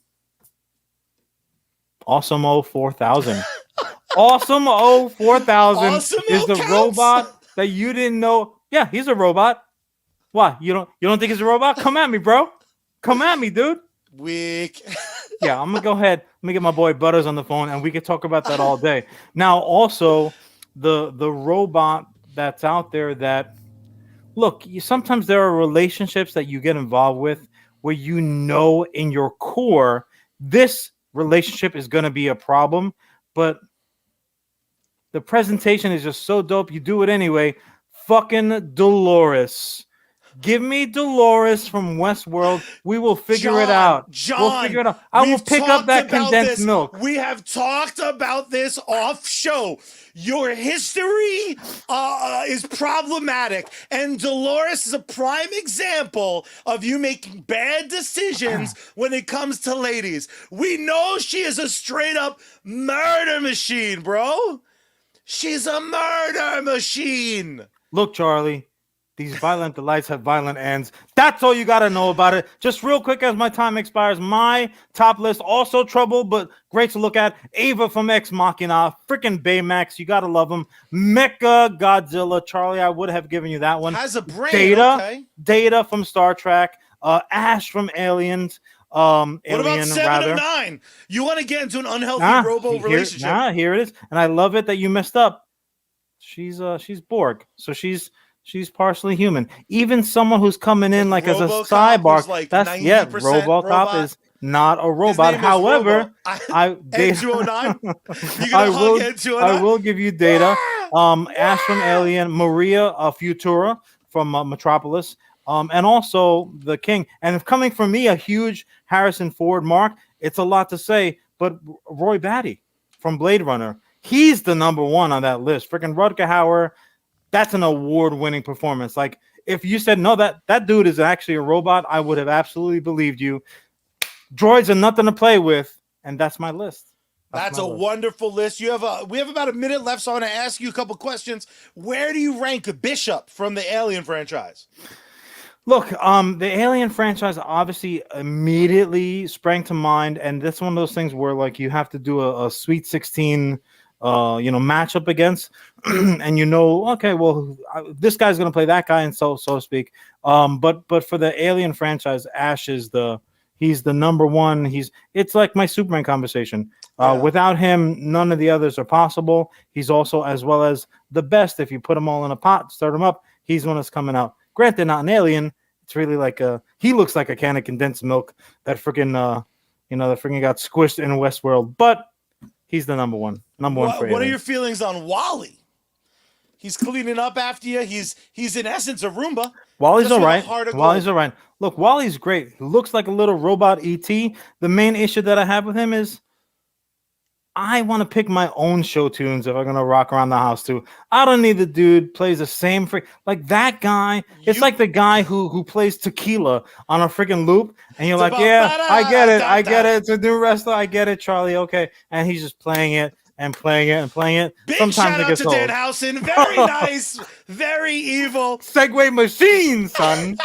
Awesome 4000. Awesome 4000 is the robot that you didn't know. Yeah, he's a robot. Why? You don't think he's a robot? Come at me, bro. Come at me, dude. Weak. Yeah, I'm gonna go ahead. Let me get my boy Butters on the phone, and we could talk about that all day. Now, also the robot that's out there that look, sometimes there are relationships that you get involved with where you know in your core this relationship is gonna be a problem, but the presentation is just so dope. You do it anyway. Fucking Dolores. Give me Dolores from Westworld. We will figure it John, out. We'll John, figure it out. I will we've pick up talked that about condensed this. milk. We have talked about this off show. Your history is problematic, and Dolores is a prime example of you making bad decisions when it comes to ladies. We know she is a straight up murder machine, bro. She's a murder machine. Look, Charlie, these violent delights have violent ends. That's all you got to know about it. Just real quick as my time expires, my top list, also trouble, but great to look at. Ava from Ex Machina, freaking Baymax, you got to love him. Mecha Godzilla, Charlie, I would have given you that one. Has a brain, Data, okay. Data from Star Trek, Ash from Aliens. What about Alien, Seven rather. of Nine? You want to get into an unhealthy robo Here, relationship? here it is, and I love it that you messed up. She's Borg, so she's partially human. Even someone who's coming in like as a RoboCop was cyborg, like that's yeah, 90% RoboCop robot. is not a His robot. name is However, Robo. they, N209? You I gonna hug will N209? I will give you Data. Ash from Alien, Maria Futura from Metropolis, and also the King. And if coming from me, a huge Harrison Ford mark. It's a lot to say, but Roy Batty from Blade Runner, he's the number one on that list. Freaking Rutger Hauer, that's an award-winning performance. Like if you said no, that dude is actually a robot, I would have absolutely believed you. Droids are nothing to play with, and that's my list. That's a wonderful list. We have about a minute left, so I want to ask you a couple questions. Where do you rank Bishop from the Alien franchise? Look, the Alien franchise obviously immediately sprang to mind, and that's one of those things where like you have to do a Sweet 16, matchup against, and okay, well, this guy's gonna play that guy, and so to speak. But for the Alien franchise, Ash is he's the number one. It's like my Superman conversation. Without him, none of the others are possible. He's also as well as the best. If you put them all in a pot, start them up, he's one that's coming out. Granted, not an alien. It's really like he looks like a can of condensed milk that freaking that freaking got squished in Westworld. But he's the number one. Number one for What are Alien. your feelings on Wally? He's cleaning up after you. He's in essence a Roomba. Wally's all right. Wally's all right. Look, Wally's great. He looks like a little robot ET. The main issue that I have with him is I want to pick my own show tunes if I'm gonna rock around the house too. I don't need the dude plays the same like that guy. It's like the guy who plays tequila on a freaking loop, and you're like, yeah, I get it. It's a new wrestler. I get it, Charlie. Okay, and he's just playing it and playing it and playing it. Big Sometimes shout it out gets to old. Danhausen. Very nice, very evil. Segway machine, son.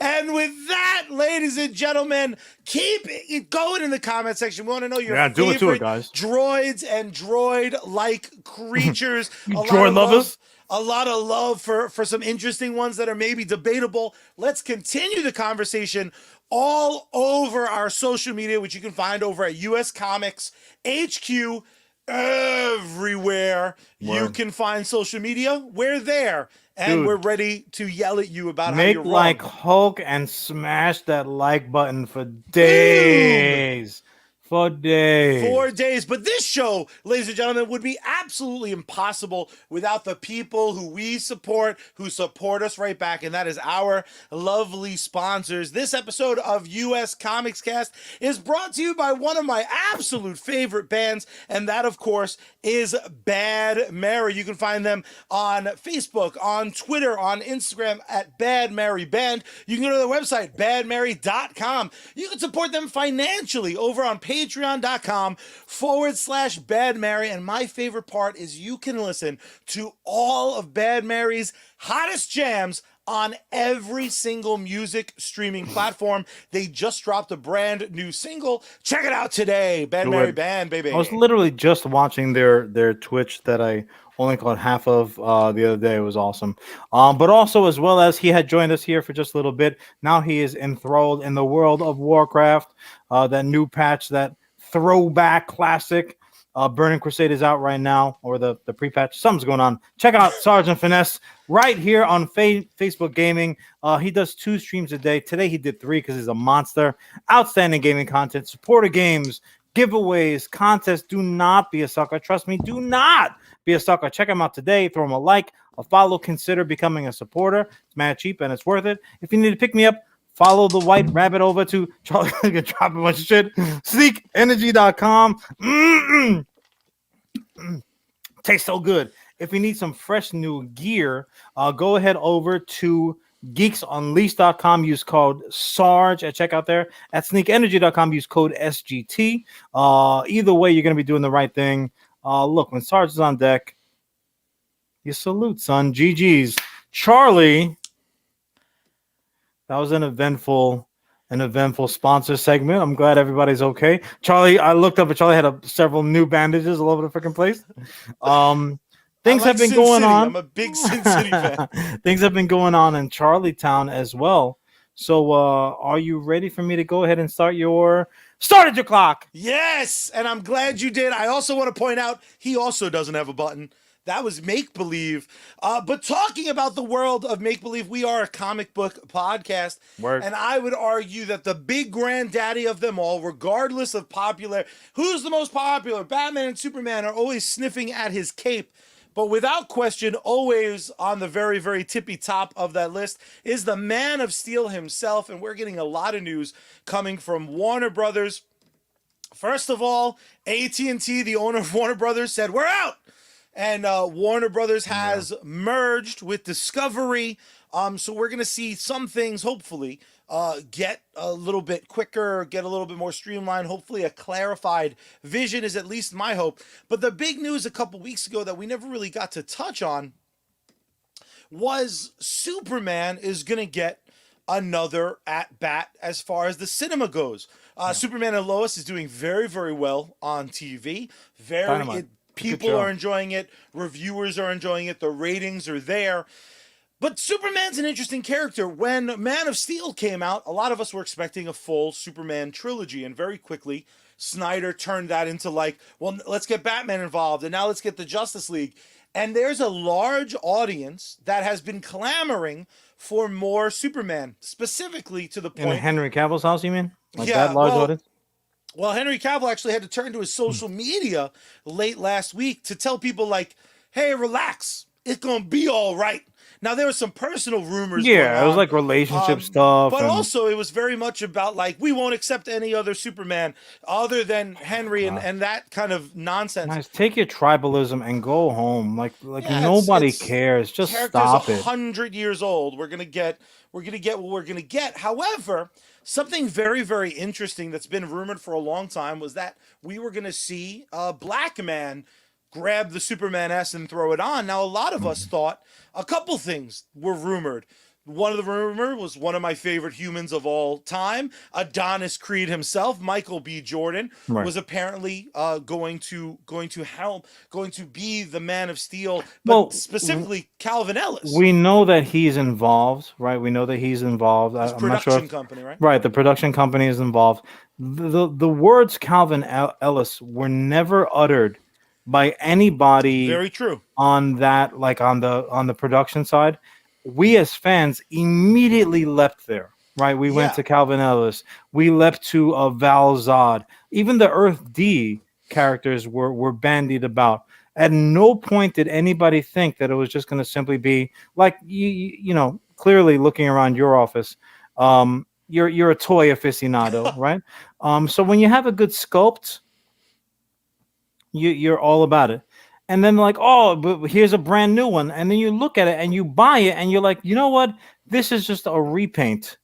And with that, ladies and gentlemen, keep it going in the comment section. We want to know your favorite guys. droids and droid-like creatures. Droid lovers. A lot of love for some interesting ones that are maybe debatable. Let's continue the conversation all over our social media, which you can find over at US Comics HQ. Everywhere you can find social media, we're there. And we're ready to yell at you about how you're wrong. Make like Hulk and smash that like button for days. For days. 4 days. But this show, ladies and gentlemen, would be absolutely impossible without the people who we support, who support us right back. And that is our lovely sponsors. This episode of US Comics Cast is brought to you by one of my absolute favorite bands. And that, of course, is Bad Mary. You can find them on Facebook, on Twitter, on Instagram at Bad Mary Band. You can go to their website, badmary.com. You can support them financially over on patreon.com/Bad Mary. And my favorite part is you can listen to all of Bad Mary's hottest jams on every single music streaming platform. They just dropped a brand new single. Check it out today. Bad Mary Band, baby. I was literally just watching their Twitch that I only caught half of the other day. It was awesome. But also, as well as he had joined us here for just a little bit, now he is enthralled in the world of Warcraft. that new patch, that throwback classic. Burning Crusade is out right now, or the pre-patch. Something's going on. Check out Sergeant Finesse right here on Facebook Gaming. He does 2 streams a day. Today he did 3 because he's a monster. Outstanding gaming content, supporter games, giveaways, contests. Do not be a sucker. Trust me, do not be a sucker. Check him out today. Throw him a like, a follow. Consider becoming a supporter. It's mad cheap and it's worth it. If you need to pick me up, follow the white rabbit over to Charlie. Drop a bunch of shit. SneakEnergy.com. Tastes so good. If you need some fresh new gear, go ahead over to geeksunleashed.com. Use code SARGE at checkout there. At sneakenergy.com, use code SGT. Either way, you're going to be doing the right thing. Look, when Sarge is on deck, you salute, son. GG's. Charlie, that was an eventful sponsor segment. I'm glad everybody's okay. Charlie, I looked up and Charlie had several new bandages all over the freaking place. Things have been going on. I'm a big Sin City fan. Things have been going on in Charlietown as well. So, are you ready for me to go ahead and started your clock? Yes, and I'm glad you did. I also want to point out he also doesn't have a button. That was Make Believe. But talking about the world of Make Believe, we are a comic book podcast. Word. And I would argue that the big granddaddy of them all, regardless of popular, who's the most popular? Batman and Superman are always sniffing at his cape. But without question, always on the very, very tippy top of that list is the Man of Steel himself. And we're getting a lot of news coming from Warner Brothers. First of all, AT&T, the owner of Warner Brothers, said, we're out. And Warner Brothers has merged with Discovery. So we're going to see some things, hopefully, get a little bit quicker, get a little bit more streamlined. Hopefully a clarified vision is at least my hope. But the big news a couple weeks ago that we never really got to touch on was Superman is going to get another at-bat as far as the cinema goes. Superman and Lois is doing very, very well on TV. People are enjoying it. Reviewers are enjoying it. The ratings are there. But Superman's an interesting character. When Man of Steel came out, a lot of us were expecting a full Superman trilogy. And very quickly, Snyder turned that into like, well, let's get Batman involved. And now let's get the Justice League. And there's a large audience that has been clamoring for more Superman. Specifically to the point... In Henry Cavill's house, you mean? Like that large audience? Well, Henry Cavill actually had to turn to his social media late last week to tell people like, hey, relax. It's going to be all right. Now, there were some personal rumors. Yeah, it was like relationship stuff. But also, it was very much about like, we won't accept any other Superman other than Henry and that kind of nonsense. Guys, take your tribalism and go home. Like nobody cares. Just stop it. 100 years old. We're gonna get what we're gonna get. However, something very, very interesting that's been rumored for a long time was that we were gonna see a black man grab the Superman S and throw it on. Now, a lot of us thought a couple things were rumored. One of the rumors was one of my favorite humans of all time, Adonis Creed himself, Michael B. Jordan, was apparently going to be the Man of Steel, but specifically Calvin Ellis. We know that he's involved, right? We know that he's involved. His production company, right? Right, the production company is involved. The words Calvin Ellis were never uttered by anybody. Very true. On that, like on the production side. We as fans immediately leapt there, right? We went to Calvin Ellis. We leapt to Val Zod. Even the Earth D characters were bandied about. At no point did anybody think that it was just going to simply be like, you know, clearly looking around your office, you're a toy aficionado, right? So when you have a good sculpt, you're all about it. And then like, oh, but here's a brand new one. And then you look at it and you buy it and you're like, you know what? This is just a repaint.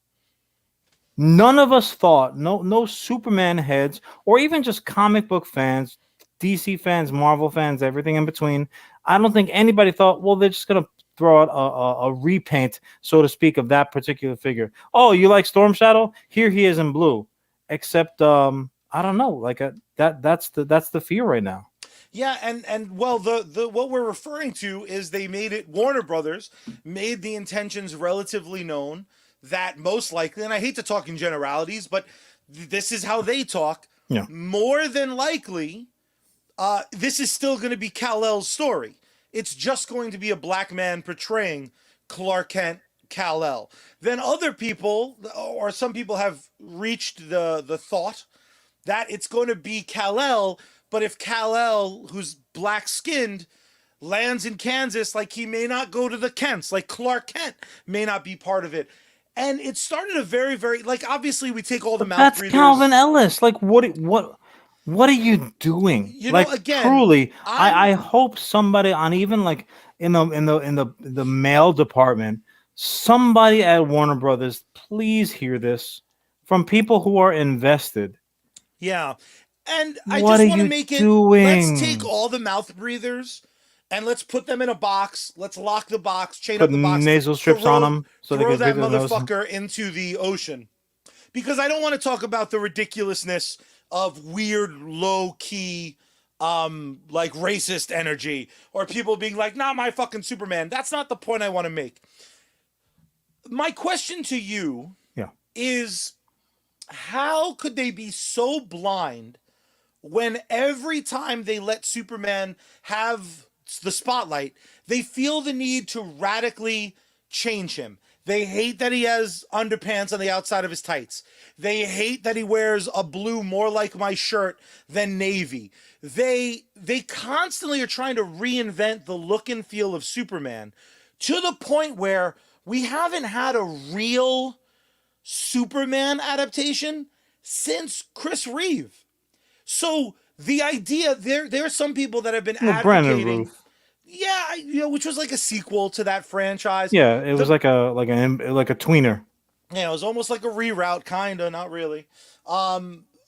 None of us thought, no Superman heads, or even just comic book fans, DC fans, Marvel fans, everything in between. I don't think anybody thought, well, they're just going to throw out a repaint, so to speak, of that particular figure. Oh, you like Storm Shadow? Here he is in blue. Except, I don't know, like that's the fear right now. Yeah, and well, the what we're referring to is Warner Brothers made the intentions relatively known that most likely, and I hate to talk in generalities, but this is how they talk. Yeah. More than likely, this is still going to be Kal-El's story. It's just going to be a black man portraying Clark Kent, Kal-El. Then other people, or some people, have reached the thought that it's going to be Kal-El, but if Kal-El, who's black skinned, lands in Kansas, like he may not go to the Kents, like Clark Kent may not be part of it. And it started a very, very, like, obviously we take all the But mouth that's Calvin breathers. Ellis. Like, what are you doing? You know, Like, again, truly, I I'm, hope somebody on, even like in the mail department, somebody at Warner Brothers, please hear this from people who are invested. yeah. And I What are just want to you make it, let's take doing? all the mouth breathers and let's put them in a box. Let's lock the box, chain Put up the box, nasal strips on throw them so they throw can breathe that their nose. motherfucker into the ocean. Because I don't want to talk about the ridiculousness of weird, low key, like racist energy or people being like, not my fucking Superman. That's not the point I want to make. My question to you Yeah. is, how could they be so blind when every time they let Superman have the spotlight, they feel the need to radically change him? They hate that he has underpants on the outside of his tights. They hate that he wears a blue more like my shirt than navy. They constantly are trying to reinvent the look and feel of Superman to the point where we haven't had a real Superman adaptation since Chris Reeve. So the idea, there are some people that have been Well, Brandon advocating, Ruth. yeah, which was like a sequel to that franchise. Yeah, it was The like a tweener. Yeah, it was almost like a reroute, kinda, not really.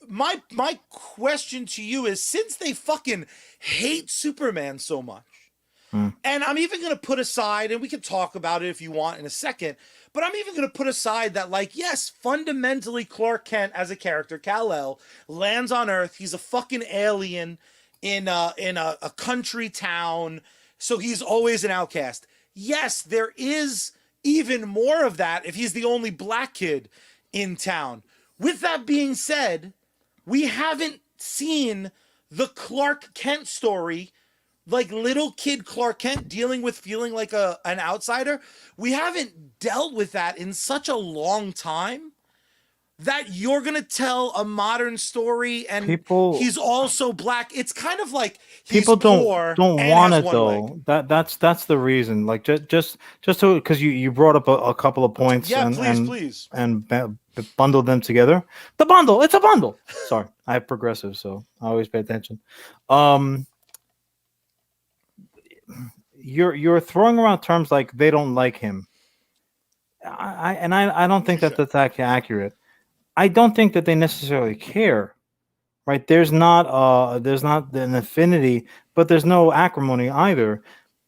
My question to you is, since they fucking hate Superman so much, Hmm. and I'm even gonna put aside, and we can talk about it if you want in a second, but I'm even gonna put aside that, like, yes, fundamentally Clark Kent as a character, Kal-El, lands on Earth. He's a fucking alien in a country town, so he's always an outcast. Yes, there is even more of that if he's the only black kid in town. With that being said, we haven't seen the Clark Kent story, like little kid Clark Kent dealing with feeling like an outsider. We haven't dealt with that in such a long time that you're gonna tell a modern story and People he's also black. It's kind of like he's people don't poor don't and want has it one leg. though. That's the reason. Like, just so, because you brought up a couple of points Yeah, and please, please. bundled them together. The bundle, it's a bundle. Sorry, I have progressive, so I always pay attention. Um, you're throwing around terms like they don't like him. I don't think that Touche. that's actually accurate. I don't think that they necessarily care, right? There's not an affinity, but there's no acrimony either.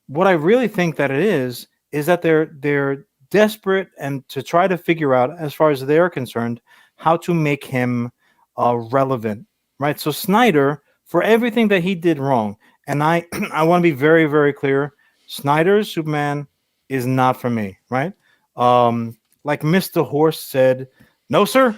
What I really think that it is that they're desperate and to try to figure out, as far as they're concerned, how to make him relevant, right? So Snyder, for everything that he did wrong, and I I want to be very, very clear, Snyder's Superman is not for me, right? Like Mr. Horse said, no sir,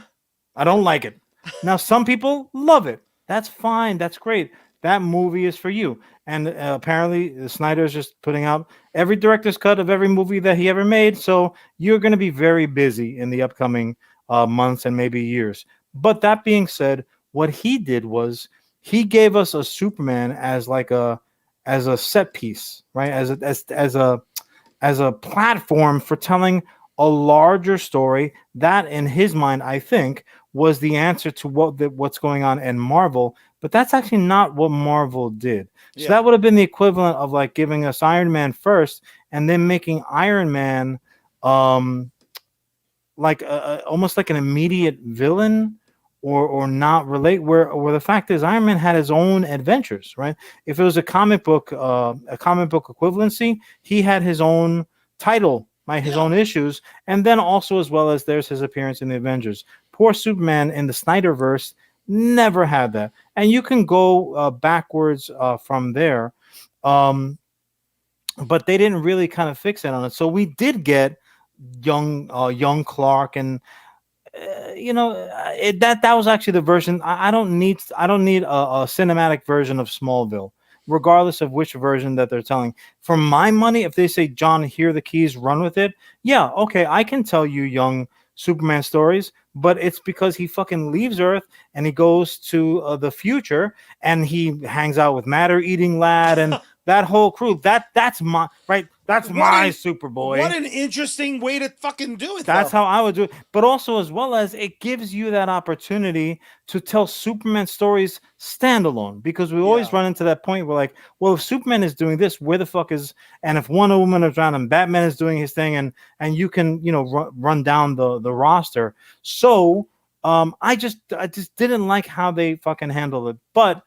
I don't like it. Now some people love it. That's fine. That's great. That movie is for you. And apparently, Snyder is just putting out every director's cut of every movie that he ever made. So you're going to be very busy in the upcoming months and maybe years. But that being said, what he did was he gave us a Superman as a set piece, right? As a platform for telling a larger story that, in his mind, I think, was the answer to what's going on in Marvel. But that's actually not what Marvel did. So Yeah. that would have been the equivalent of like giving us Iron Man first and then making Iron Man um, like almost like an immediate villain, or not relate, where the fact is Iron Man had his own adventures, right? If it was a comic book equivalency, he had his own title, right, his Yeah. own issues, and then also, as well as, there's his appearance in the Avengers. Poor Superman in the Snyderverse never had that, and you can go backwards from there. um but they didn't really kind of fix it on it, so we did get young Clark, and that was actually the version. I don't need a cinematic version of Smallville, regardless of which version that they're telling. For my money, if they say, John, here are the keys, run with it, yeah, okay, I can tell you young Superman stories, but it's because he fucking leaves Earth and he goes to the future and he hangs out with Matter Eating Lad and that whole crew. That's my right. That's What my an Superboy. interesting way to fucking do it, That's though. how I would do it. But also, as well as it gives you that opportunity to tell Superman stories standalone, because we always Yeah. run into that point where, like, well, if Superman is doing this, where the fuck is, and if Wonder Woman is around and Batman is doing his thing, and you can, run down the roster. So, I just didn't like how they fucking handled it. But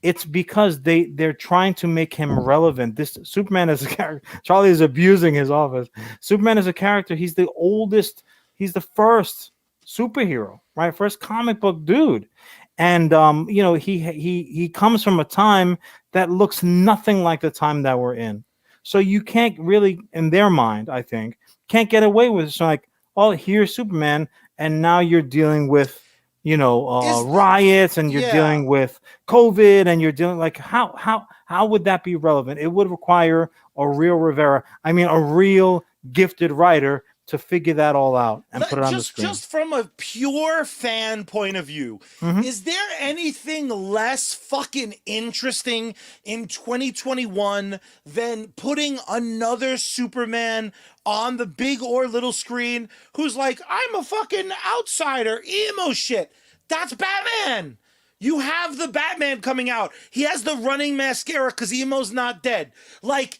it's because they're trying to make him relevant. This Superman is a character. Charlie is abusing his office. Superman is a character. He's the oldest. He's the first superhero, right? First comic book dude, and he comes from a time that looks nothing like the time that we're in. So you can't really, in their mind, I think, can't get away with it. So like, oh, here's Superman, and now you're dealing with Is riots, and you're Yeah. dealing with COVID, and you're dealing, like, how would that be relevant? It would require a real Rivera, I mean a real gifted writer, to figure that all out and put it on the screen. Just from a pure fan point of view, Hmm. is there anything less fucking interesting in 2021 than putting another Superman on the big or little screen who's like, I'm a fucking outsider, emo shit? That's Batman. You have the Batman coming out. He has the running mascara because emo's not dead. Like,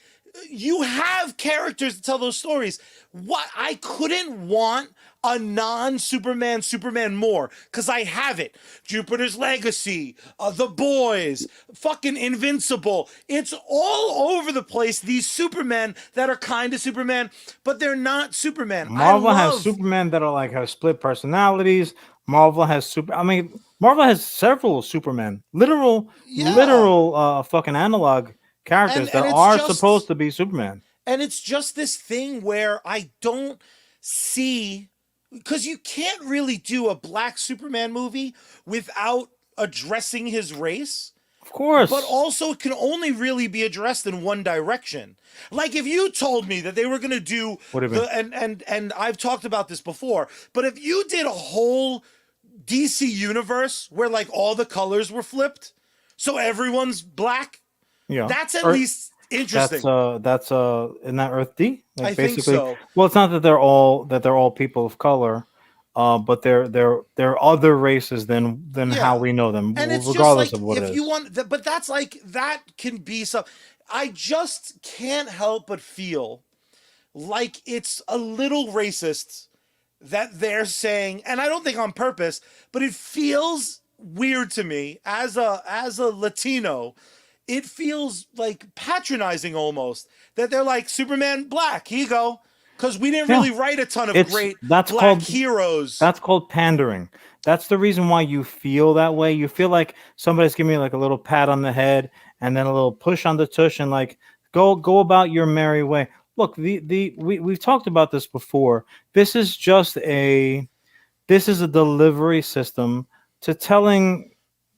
you have characters to tell those stories. What I couldn't want a non-Superman Superman more, because I have it. Jupiter's Legacy, The Boys, fucking Invincible. It's all over the place. These Supermen that are kind of Superman, but they're not Superman. I Marvel has love. Superman that are like have split personalities. Marvel has Marvel has several Supermen, Yeah. literal fucking analog And characters that and it's are supposed just to be Superman. this thing where I don't see, because you can't really do a black Superman movie without addressing his race, Of but course. also it can only really be addressed in one direction. Like if you told me that they were going to do What do you mean? and I've talked about this before, but if you did a whole DC universe where like all the colors were flipped, so everyone's black, Yeah. that's at Or least interesting. that's in that Earth D. I Like think basically, so. well, it's not that they're all people of color, but they're other races than how Yeah. we know them, And it's just regardless like of what it if you is. want that, but that's like that can be some. I just can't help but feel like it's a little racist that they're saying, and I don't think on purpose, but it feels weird to me as a Latino. It feels like patronizing almost that they're like Superman black. Here you go, because we didn't Yeah, really write a ton of it's great that's black called heroes. That's called pandering. That's the reason why you feel that way. You feel like somebody's giving you like a little pat on the head and then a little push on the tush, and like, go about your merry way. Look, we've talked about this before. This is just a this is a delivery system to telling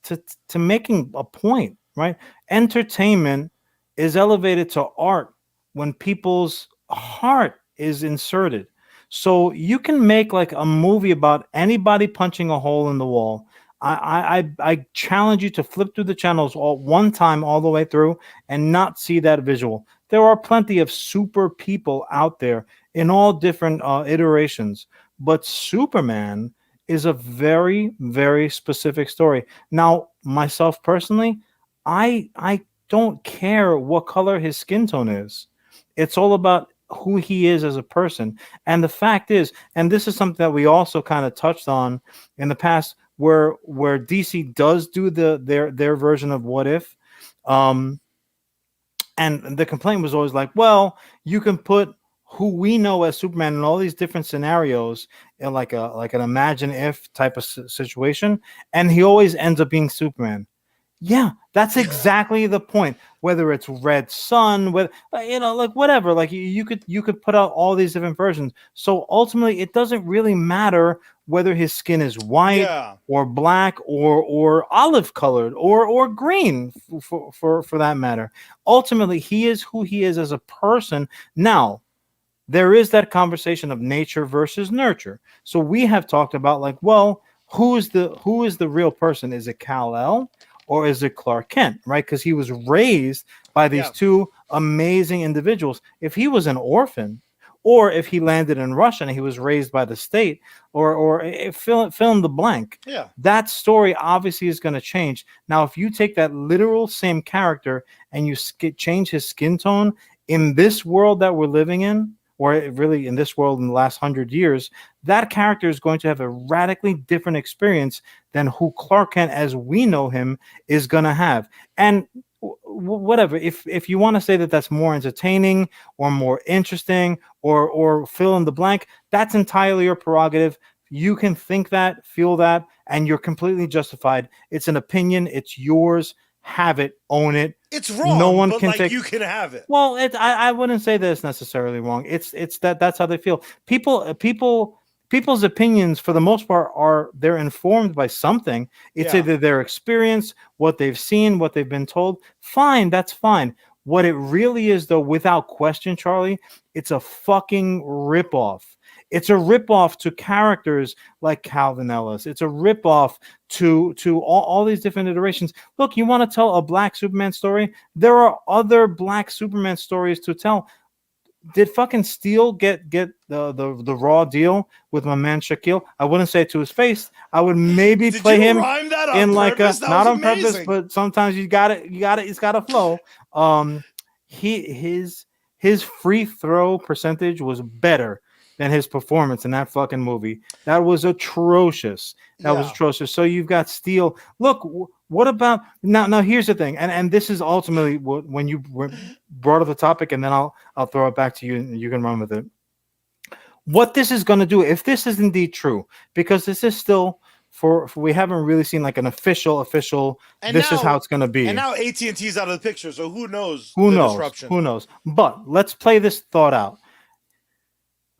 to making a point, right? Entertainment is elevated to art when people's heart is inserted. So you can make like a movie about anybody punching a hole in the wall. I challenge you to flip through the channels all one time all the way through and not see that visual. There are plenty of super people out there in all different iterations, but Superman is a very, very specific story. Now, myself personally, I don't care what color his skin tone is. It's all about who he is as a person. And the fact is, and this is something that we also kind of touched on in the past, where DC does do their version of what if. Um, and the complaint was always like, well, you can put who we know as Superman in all these different scenarios in like an imagine if type of situation, and he always ends up being Superman. Yeah, that's exactly the point. Whether it's Red Sun, with like whatever, like you could put out all these different versions. So ultimately, it doesn't really matter whether his skin is white Yeah. or black or olive colored or green for that matter. Ultimately, he is who he is as a person. Now, there is that conversation of nature versus nurture. So we have talked about like, well, who is the real person? Is it Kal-El or is it Clark Kent? Right? Because he was raised by these Yeah. two amazing individuals. If he was an orphan, or if he landed in Russia and he was raised by the state, or fill in the blank, Yeah. that story obviously is going to change. Now, if you take that literal same character and you change his skin tone in this world that we're living in, or really in this world in the last 100 years, that character is going to have a radically different experience than who Clark Kent, as we know him, is going to have. And whatever, if you want to say that that's more entertaining or more interesting or fill in the blank, that's entirely your prerogative. You can think that, feel that, and you're completely justified. It's an opinion. It's yours. Have it. Own it. It's No wrong, one but can like take. you can have it. Well, I wouldn't say that it's necessarily wrong. It's that's how they feel. People's opinions for the most part are they're informed by something. It's Yeah. either their experience, what they've seen, what they've been told. Fine, that's fine. What it really is, though, without question, Charlie, it's a fucking ripoff. It's a ripoff to characters like Calvin Ellis. It's a ripoff to all these different iterations. Look, you want to tell a black Superman story? There are other black Superman stories to tell. Did fucking Steel get the raw deal with my man Shaquille? I wouldn't say it to his face. I would maybe Did play you him rhyme that on in like a purpose? That was not on purpose, amazing. but sometimes it's got to flow. He his free throw percentage was better than his performance in that fucking movie. That was atrocious. That was Yeah. atrocious. So you've got Steel. Look, what about now? Now here's the thing, and this is ultimately what when you brought up the topic, and then I'll throw it back to you, and you can run with it. What this is going to do, if this is indeed true, because this is still for we haven't really seen like an official. And This is how now it's going to and be. now AT&T's out of the picture, so who knows Who the knows? disruption. Who knows? But let's play this thought out.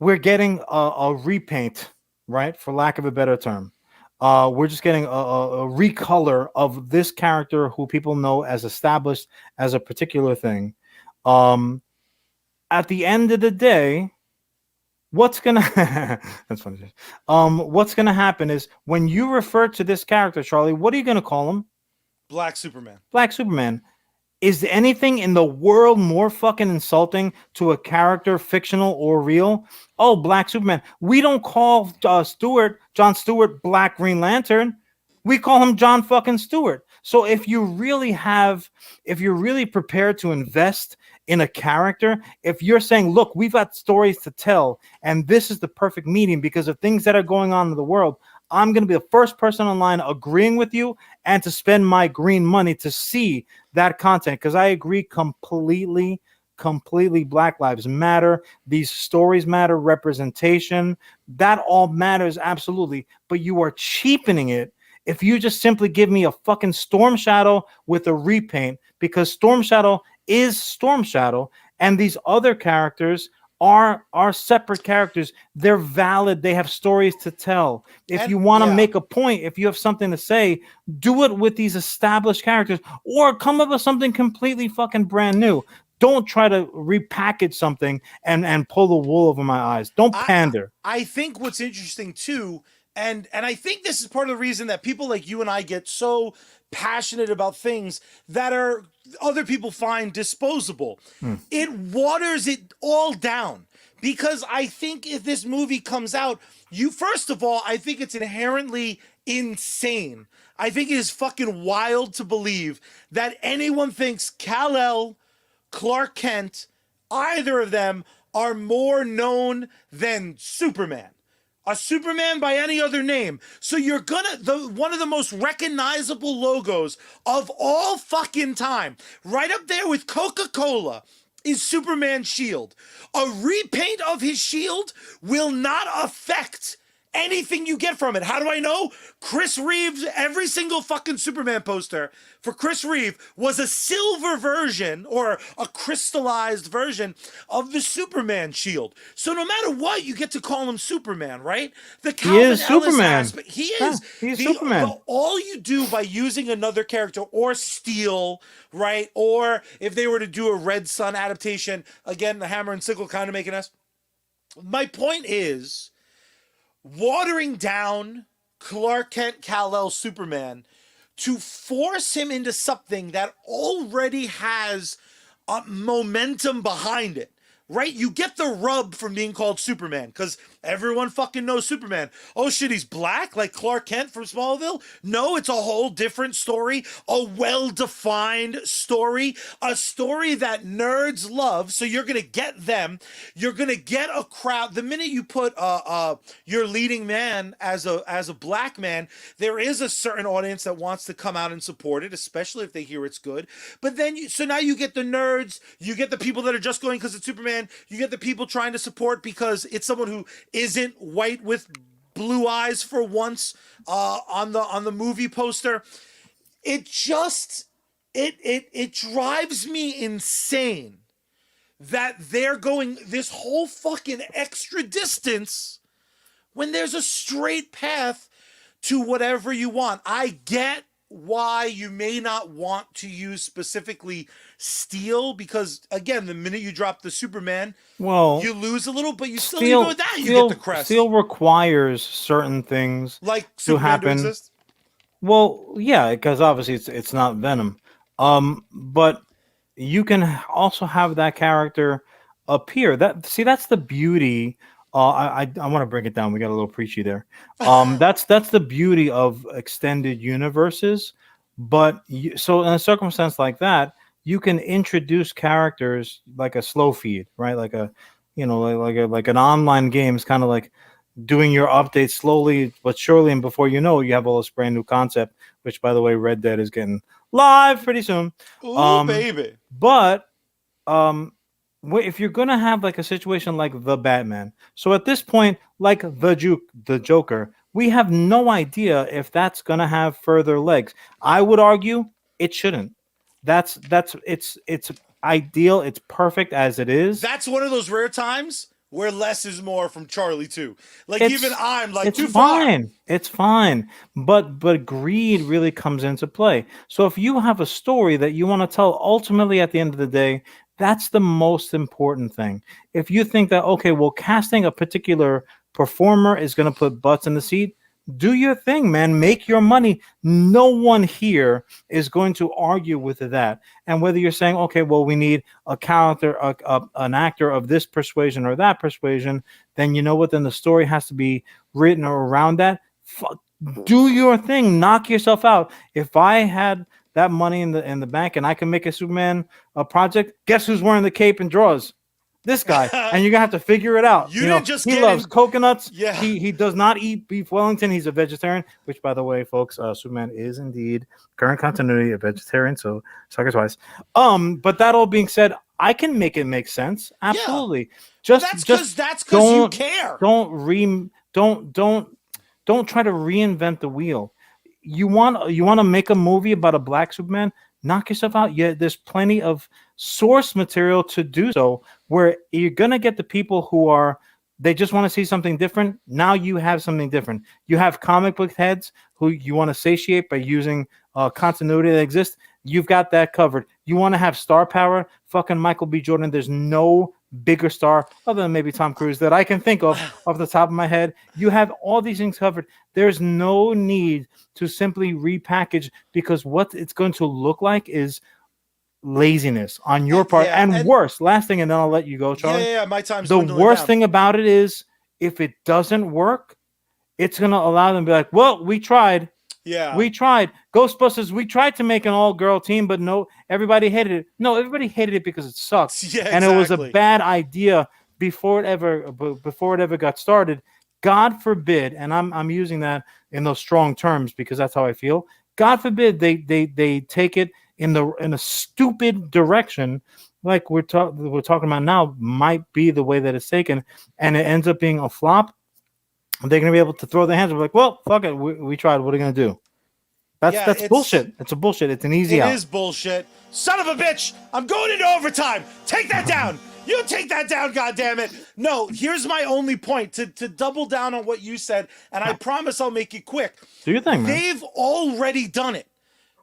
We're getting a repaint, right? For lack of a better term. We're just getting a recolor of this character who people know as established as a particular thing. Um, at the end of the day, what's gonna that's funny. What's gonna happen is when you refer to this character, Charlie, what are you gonna call him? Black Superman. Black Superman. Is anything in the world more fucking insulting to a character, fictional or real? Oh, Black Superman. We don't call John Stewart, Black Green Lantern. We call him John fucking Stewart. So if you're really prepared to invest in a character, if you're saying, look, we've got stories to tell, and this is the perfect medium because of things that are going on in the world, I'm going to be the first person online agreeing with you and to spend my green money to see that content because I agree completely. Completely, Black Lives Matter. These stories matter. Representation, that all matters absolutely. But you are cheapening it if you just simply give me a fucking Storm Shadow with a repaint because Storm Shadow is Storm Shadow, and these other characters are separate characters. They're valid. They have stories to tell. If And you want to yeah. make a point, if you have something to say, do it with these established characters or come up with something completely fucking brand new. Don't try to repackage something and pull the wool over my eyes. Don't I pander. I think what's interesting too, and I think this is part of the reason that people like you and I get so passionate about things that are other people find disposable. Hmm. It waters it all down. Because I think if this movie comes out, you first of all, I think it's inherently insane. I think it is fucking wild to believe that anyone thinks Kal-El, Clark Kent, either of them are more known than Superman. A Superman by any other name. So you're gonna one of the most recognizable logos of all fucking time, right up there with Coca-Cola, is Superman's shield. A repaint of his shield will not affect anything you get from it. How do I know? Chris Reeves, every single fucking Superman poster for Chris Reeve was a silver version or a crystallized version of the Superman shield. So no matter what, you get to call him Superman, right? The He Calvin is Ellis Superman. aspect, he Yeah, is he's Superman. all you do by using another character or steal, right? Or if they were to do a Red Sun adaptation, again, the hammer and sickle kind of making us. My point is watering down Clark Kent Kal-El Superman to force him into something that already has momentum behind it. Right? You get the rub from being called Superman because everyone fucking knows Superman. Oh shit, he's black like Clark Kent from Smallville? No, it's a whole different story, a well-defined story, a story that nerds love. So you're gonna get them. You're gonna get a crowd. The minute you put your leading man as a black man, there is a certain audience that wants to come out and support it, especially if they hear it's good. But then so now you get the nerds, you get the people that are just going because it's Superman. You get the people trying to support because it's someone who isn't white with blue eyes for once on the movie poster. It just it drives me insane that they're going this whole fucking extra distance when there's a straight path to whatever you want. I get why you may not want to use specifically steel because again, the minute you drop the Superman, Well, you lose a little, but you still even with that you get the crest. Steel requires certain things Like to Superman to happen. exist. Well, yeah, because obviously it's not Venom. But you can also have that character appear. That's the beauty. I want to break it down. We got a little preachy there. That's the beauty of extended universes. But so in a circumstance like that, you can introduce characters like a slow feed, right? Like a, like an online game is kind of like doing your updates slowly but surely, and before you know, you have all this brand new concept. Which, by the way, Red Dead is getting live pretty soon. Ooh, baby. But if you're gonna have like a situation like the Batman, so at this point, like the Joker, we have no idea if that's gonna have further legs. I would argue it shouldn't. It's ideal. It's perfect as it is. That's one of those rare times where less is more from Charlie too. Like It's even I'm like it's too far. fine. It's fine. But greed really comes into play. So if you have a story that you want to tell, ultimately at the end of the day, that's the most important thing. If you think that, okay, well, casting a particular performer is going to put butts in the seat, do your thing, man. Make your money. No one here is going to argue with that. And whether you're saying, okay, well, we need a character, an actor of this persuasion or that persuasion, then you know what? Then the story has to be written around that. Do your thing. Knock yourself out. If I had that money in the bank and I can make a Superman project, guess who's wearing the cape and drawers? This guy, and you're gonna have to figure it out. You didn't just he get loves coconuts. Yeah. He does not eat beef Wellington. He's a vegetarian, which, by the way, folks, Superman is indeed current continuity a vegetarian. So suckers wise. But that all being said, I can make it make sense. Absolutely. Yeah. That's because you care. Don't try to reinvent the wheel. You want to make a movie about a black Superman? Knock yourself out. Yeah, there's plenty of source material to do so, where you're gonna get the people who they just want to see something different. Now you have something different. You have comic book heads who you want to satiate by using continuity that exists. You've got that covered. You want to have star power? Fucking Michael B. Jordan. There's no bigger star other than maybe Tom Cruise that I can think of off the top of my head. You have all these things covered. There's no need to simply repackage, because what it's going to look like is laziness on your part. And worse, last thing, and then I'll let you go, Charlie. Yeah, my time's the worst thing about it is if it doesn't work, it's going to allow them to be like, well, we tried. Yeah. We tried. Ghostbusters, we tried to make an all-girl team, but no, everybody hated it. No, everybody hated it because it sucked. Yeah, and it was a bad idea before it ever got started. God forbid, and I'm using that in those strong terms because that's how I feel. God forbid they take it in a stupid direction like we're talking about now, might be the way that it's taken, and it ends up being a flop. they're gonna be able to throw their hands up like, well, fuck it, we tried. What are you gonna do? Yeah, That's bullshit. It's a bullshit. It's an easy it out. is bullshit. Son of a bitch! I'm going into overtime. Take that down. You take that down, goddammit. No, here's my only point to double down on what you said, and I promise I'll make it quick. Do your thing, man. They've already done it.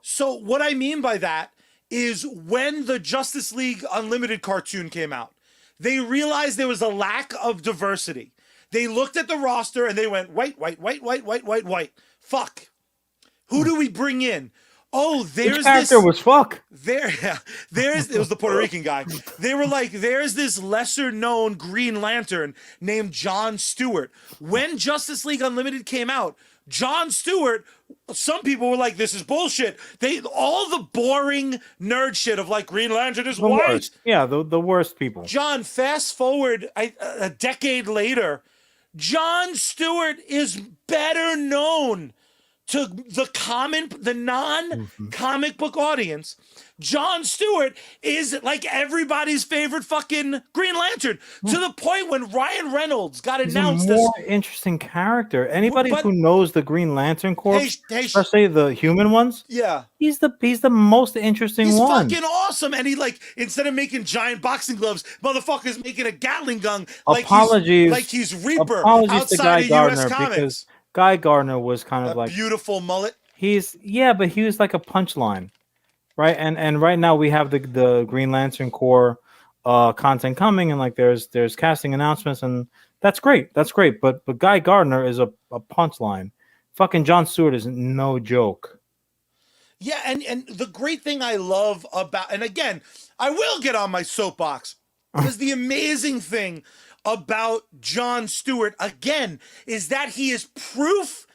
So what I mean by that is when the Justice League Unlimited cartoon came out, they realized there was a lack of diversity. They looked at the roster and they went, white, white, white, white, white, white, white. Fuck. Who do we bring in? Oh, there's Which character this. Was fuck. It was the Puerto Rican guy. They were like, there's this lesser known Green Lantern named John Stewart. When Justice League Unlimited came out, John Stewart, some people were like, this is bullshit. All the boring nerd shit of like Green Lantern is white. Worst. Yeah, the worst people. John, fast forward a decade later, John Stewart is better known to the non-comic book audience. John Stewart is like everybody's favorite fucking Green Lantern, to the point when Ryan Reynolds got announced as a more interesting character. Anybody who knows the Green Lantern Corps, especially the human ones, yeah, he's the most interesting one. He's fucking awesome, and he like instead of making giant boxing gloves, motherfucker's making a Gatling gun. Apologies, like he's Reaper apologies outside of Gardner, U.S. Comics. Because Guy Gardner was kind of like beautiful mullet. But he was like a punchline. Right, and right now we have the Green Lantern Corps content coming, and like there's casting announcements, and that's great. But Guy Gardner is a punchline. Fucking John Stewart is no joke. Yeah, and the great thing I love about, and again, I will get on my soapbox, because the amazing thing about John Stewart again is that he is proof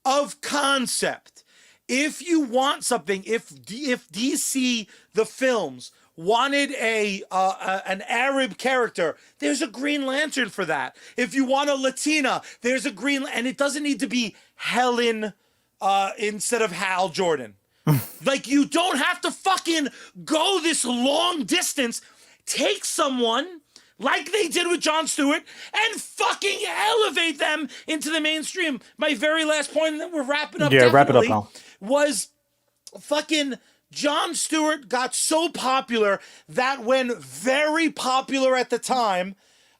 of concept. If you want something, if DC the films wanted an Arab character, there's a Green Lantern for that. If you want a Latina, there's a and it doesn't need to be Helen instead of Hal Jordan. Like, you don't have to fucking go this long distance. Take someone like they did with John Stewart and fucking elevate them into the mainstream. My very last point, and then we're wrapping up. Yeah, wrap it up now. Was fucking John Stewart got so popular that when very popular at the time,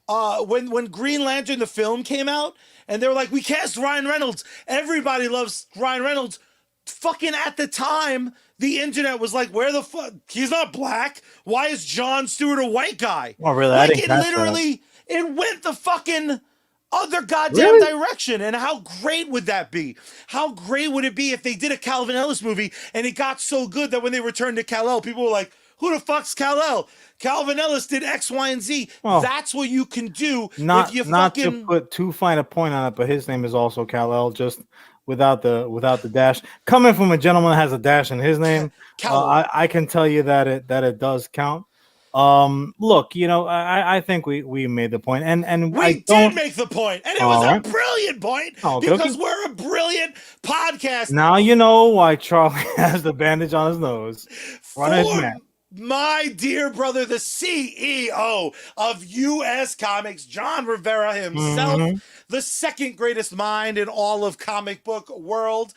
when Green Lantern the film came out, and they were like, we cast Ryan Reynolds. Everybody loves Ryan Reynolds. Fucking at the time, the internet was like, where the fuck? He's not black. Why is John Stewart a white guy? Oh, really? Like, it went the fucking other goddamn direction. And how great would that be? How great would it be if they did a Calvin Ellis movie and it got so good that when they returned to Kal-El, people were like, who the fuck's Kal-El? Calvin Ellis did X, Y, and Z. Well, that's what you can do if you not to put too fine a point on it, but his name is also Kal-El, just without the dash. Coming from a gentleman that has a dash in his name, I can tell you that it does count. Look, I think we made the point, and we did make the point, and it was a brilliant point because we're a brilliant podcast. Now you know why Charlie has the bandage on his nose. My dear brother, the CEO of U.S. Comics, John Rivera himself, the second greatest mind in all of comic book world.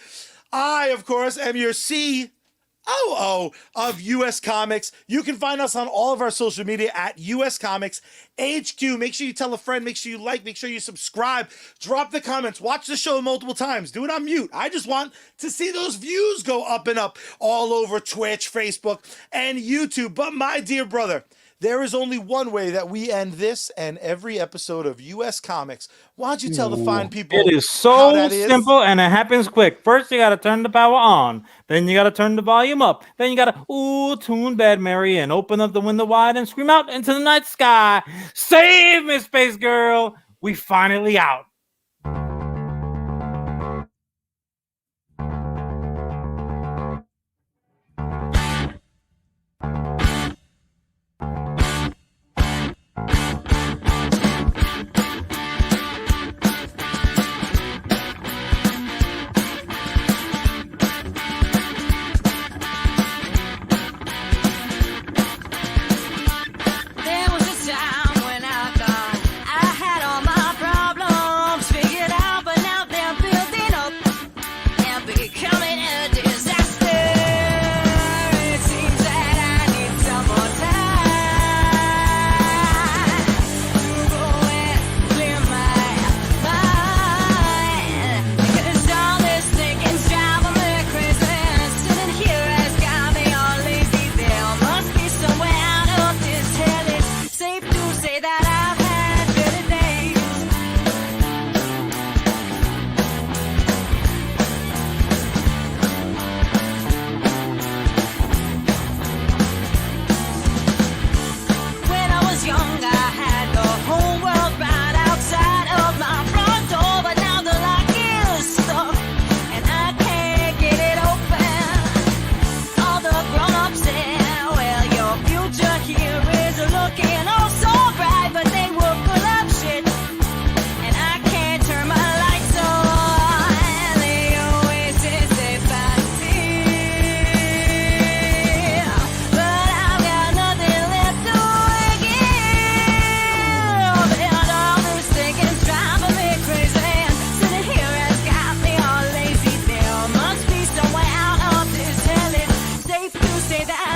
I, of course, am your COO of U.S. Comics. You can find us on all of our social media at U.S. Comics HQ. Make sure you tell a friend. Make sure you like. Make sure you subscribe. Drop the comments. Watch the show multiple times. Do it on mute. I just want to see those views go up and up all over Twitch, Facebook, and YouTube. But my dear brother, there is only one way that we end this and every episode of U.S. Comics. Why don't you tell the fine people? It is so simple, and it happens quick. First, you got to turn the power on. Then you got to turn the volume up. Then you got to, tune Bad Mary and open up the window wide and scream out into the night sky. Save me, Space Girl. We finally out. There was a time when I thought I had all my problems. say that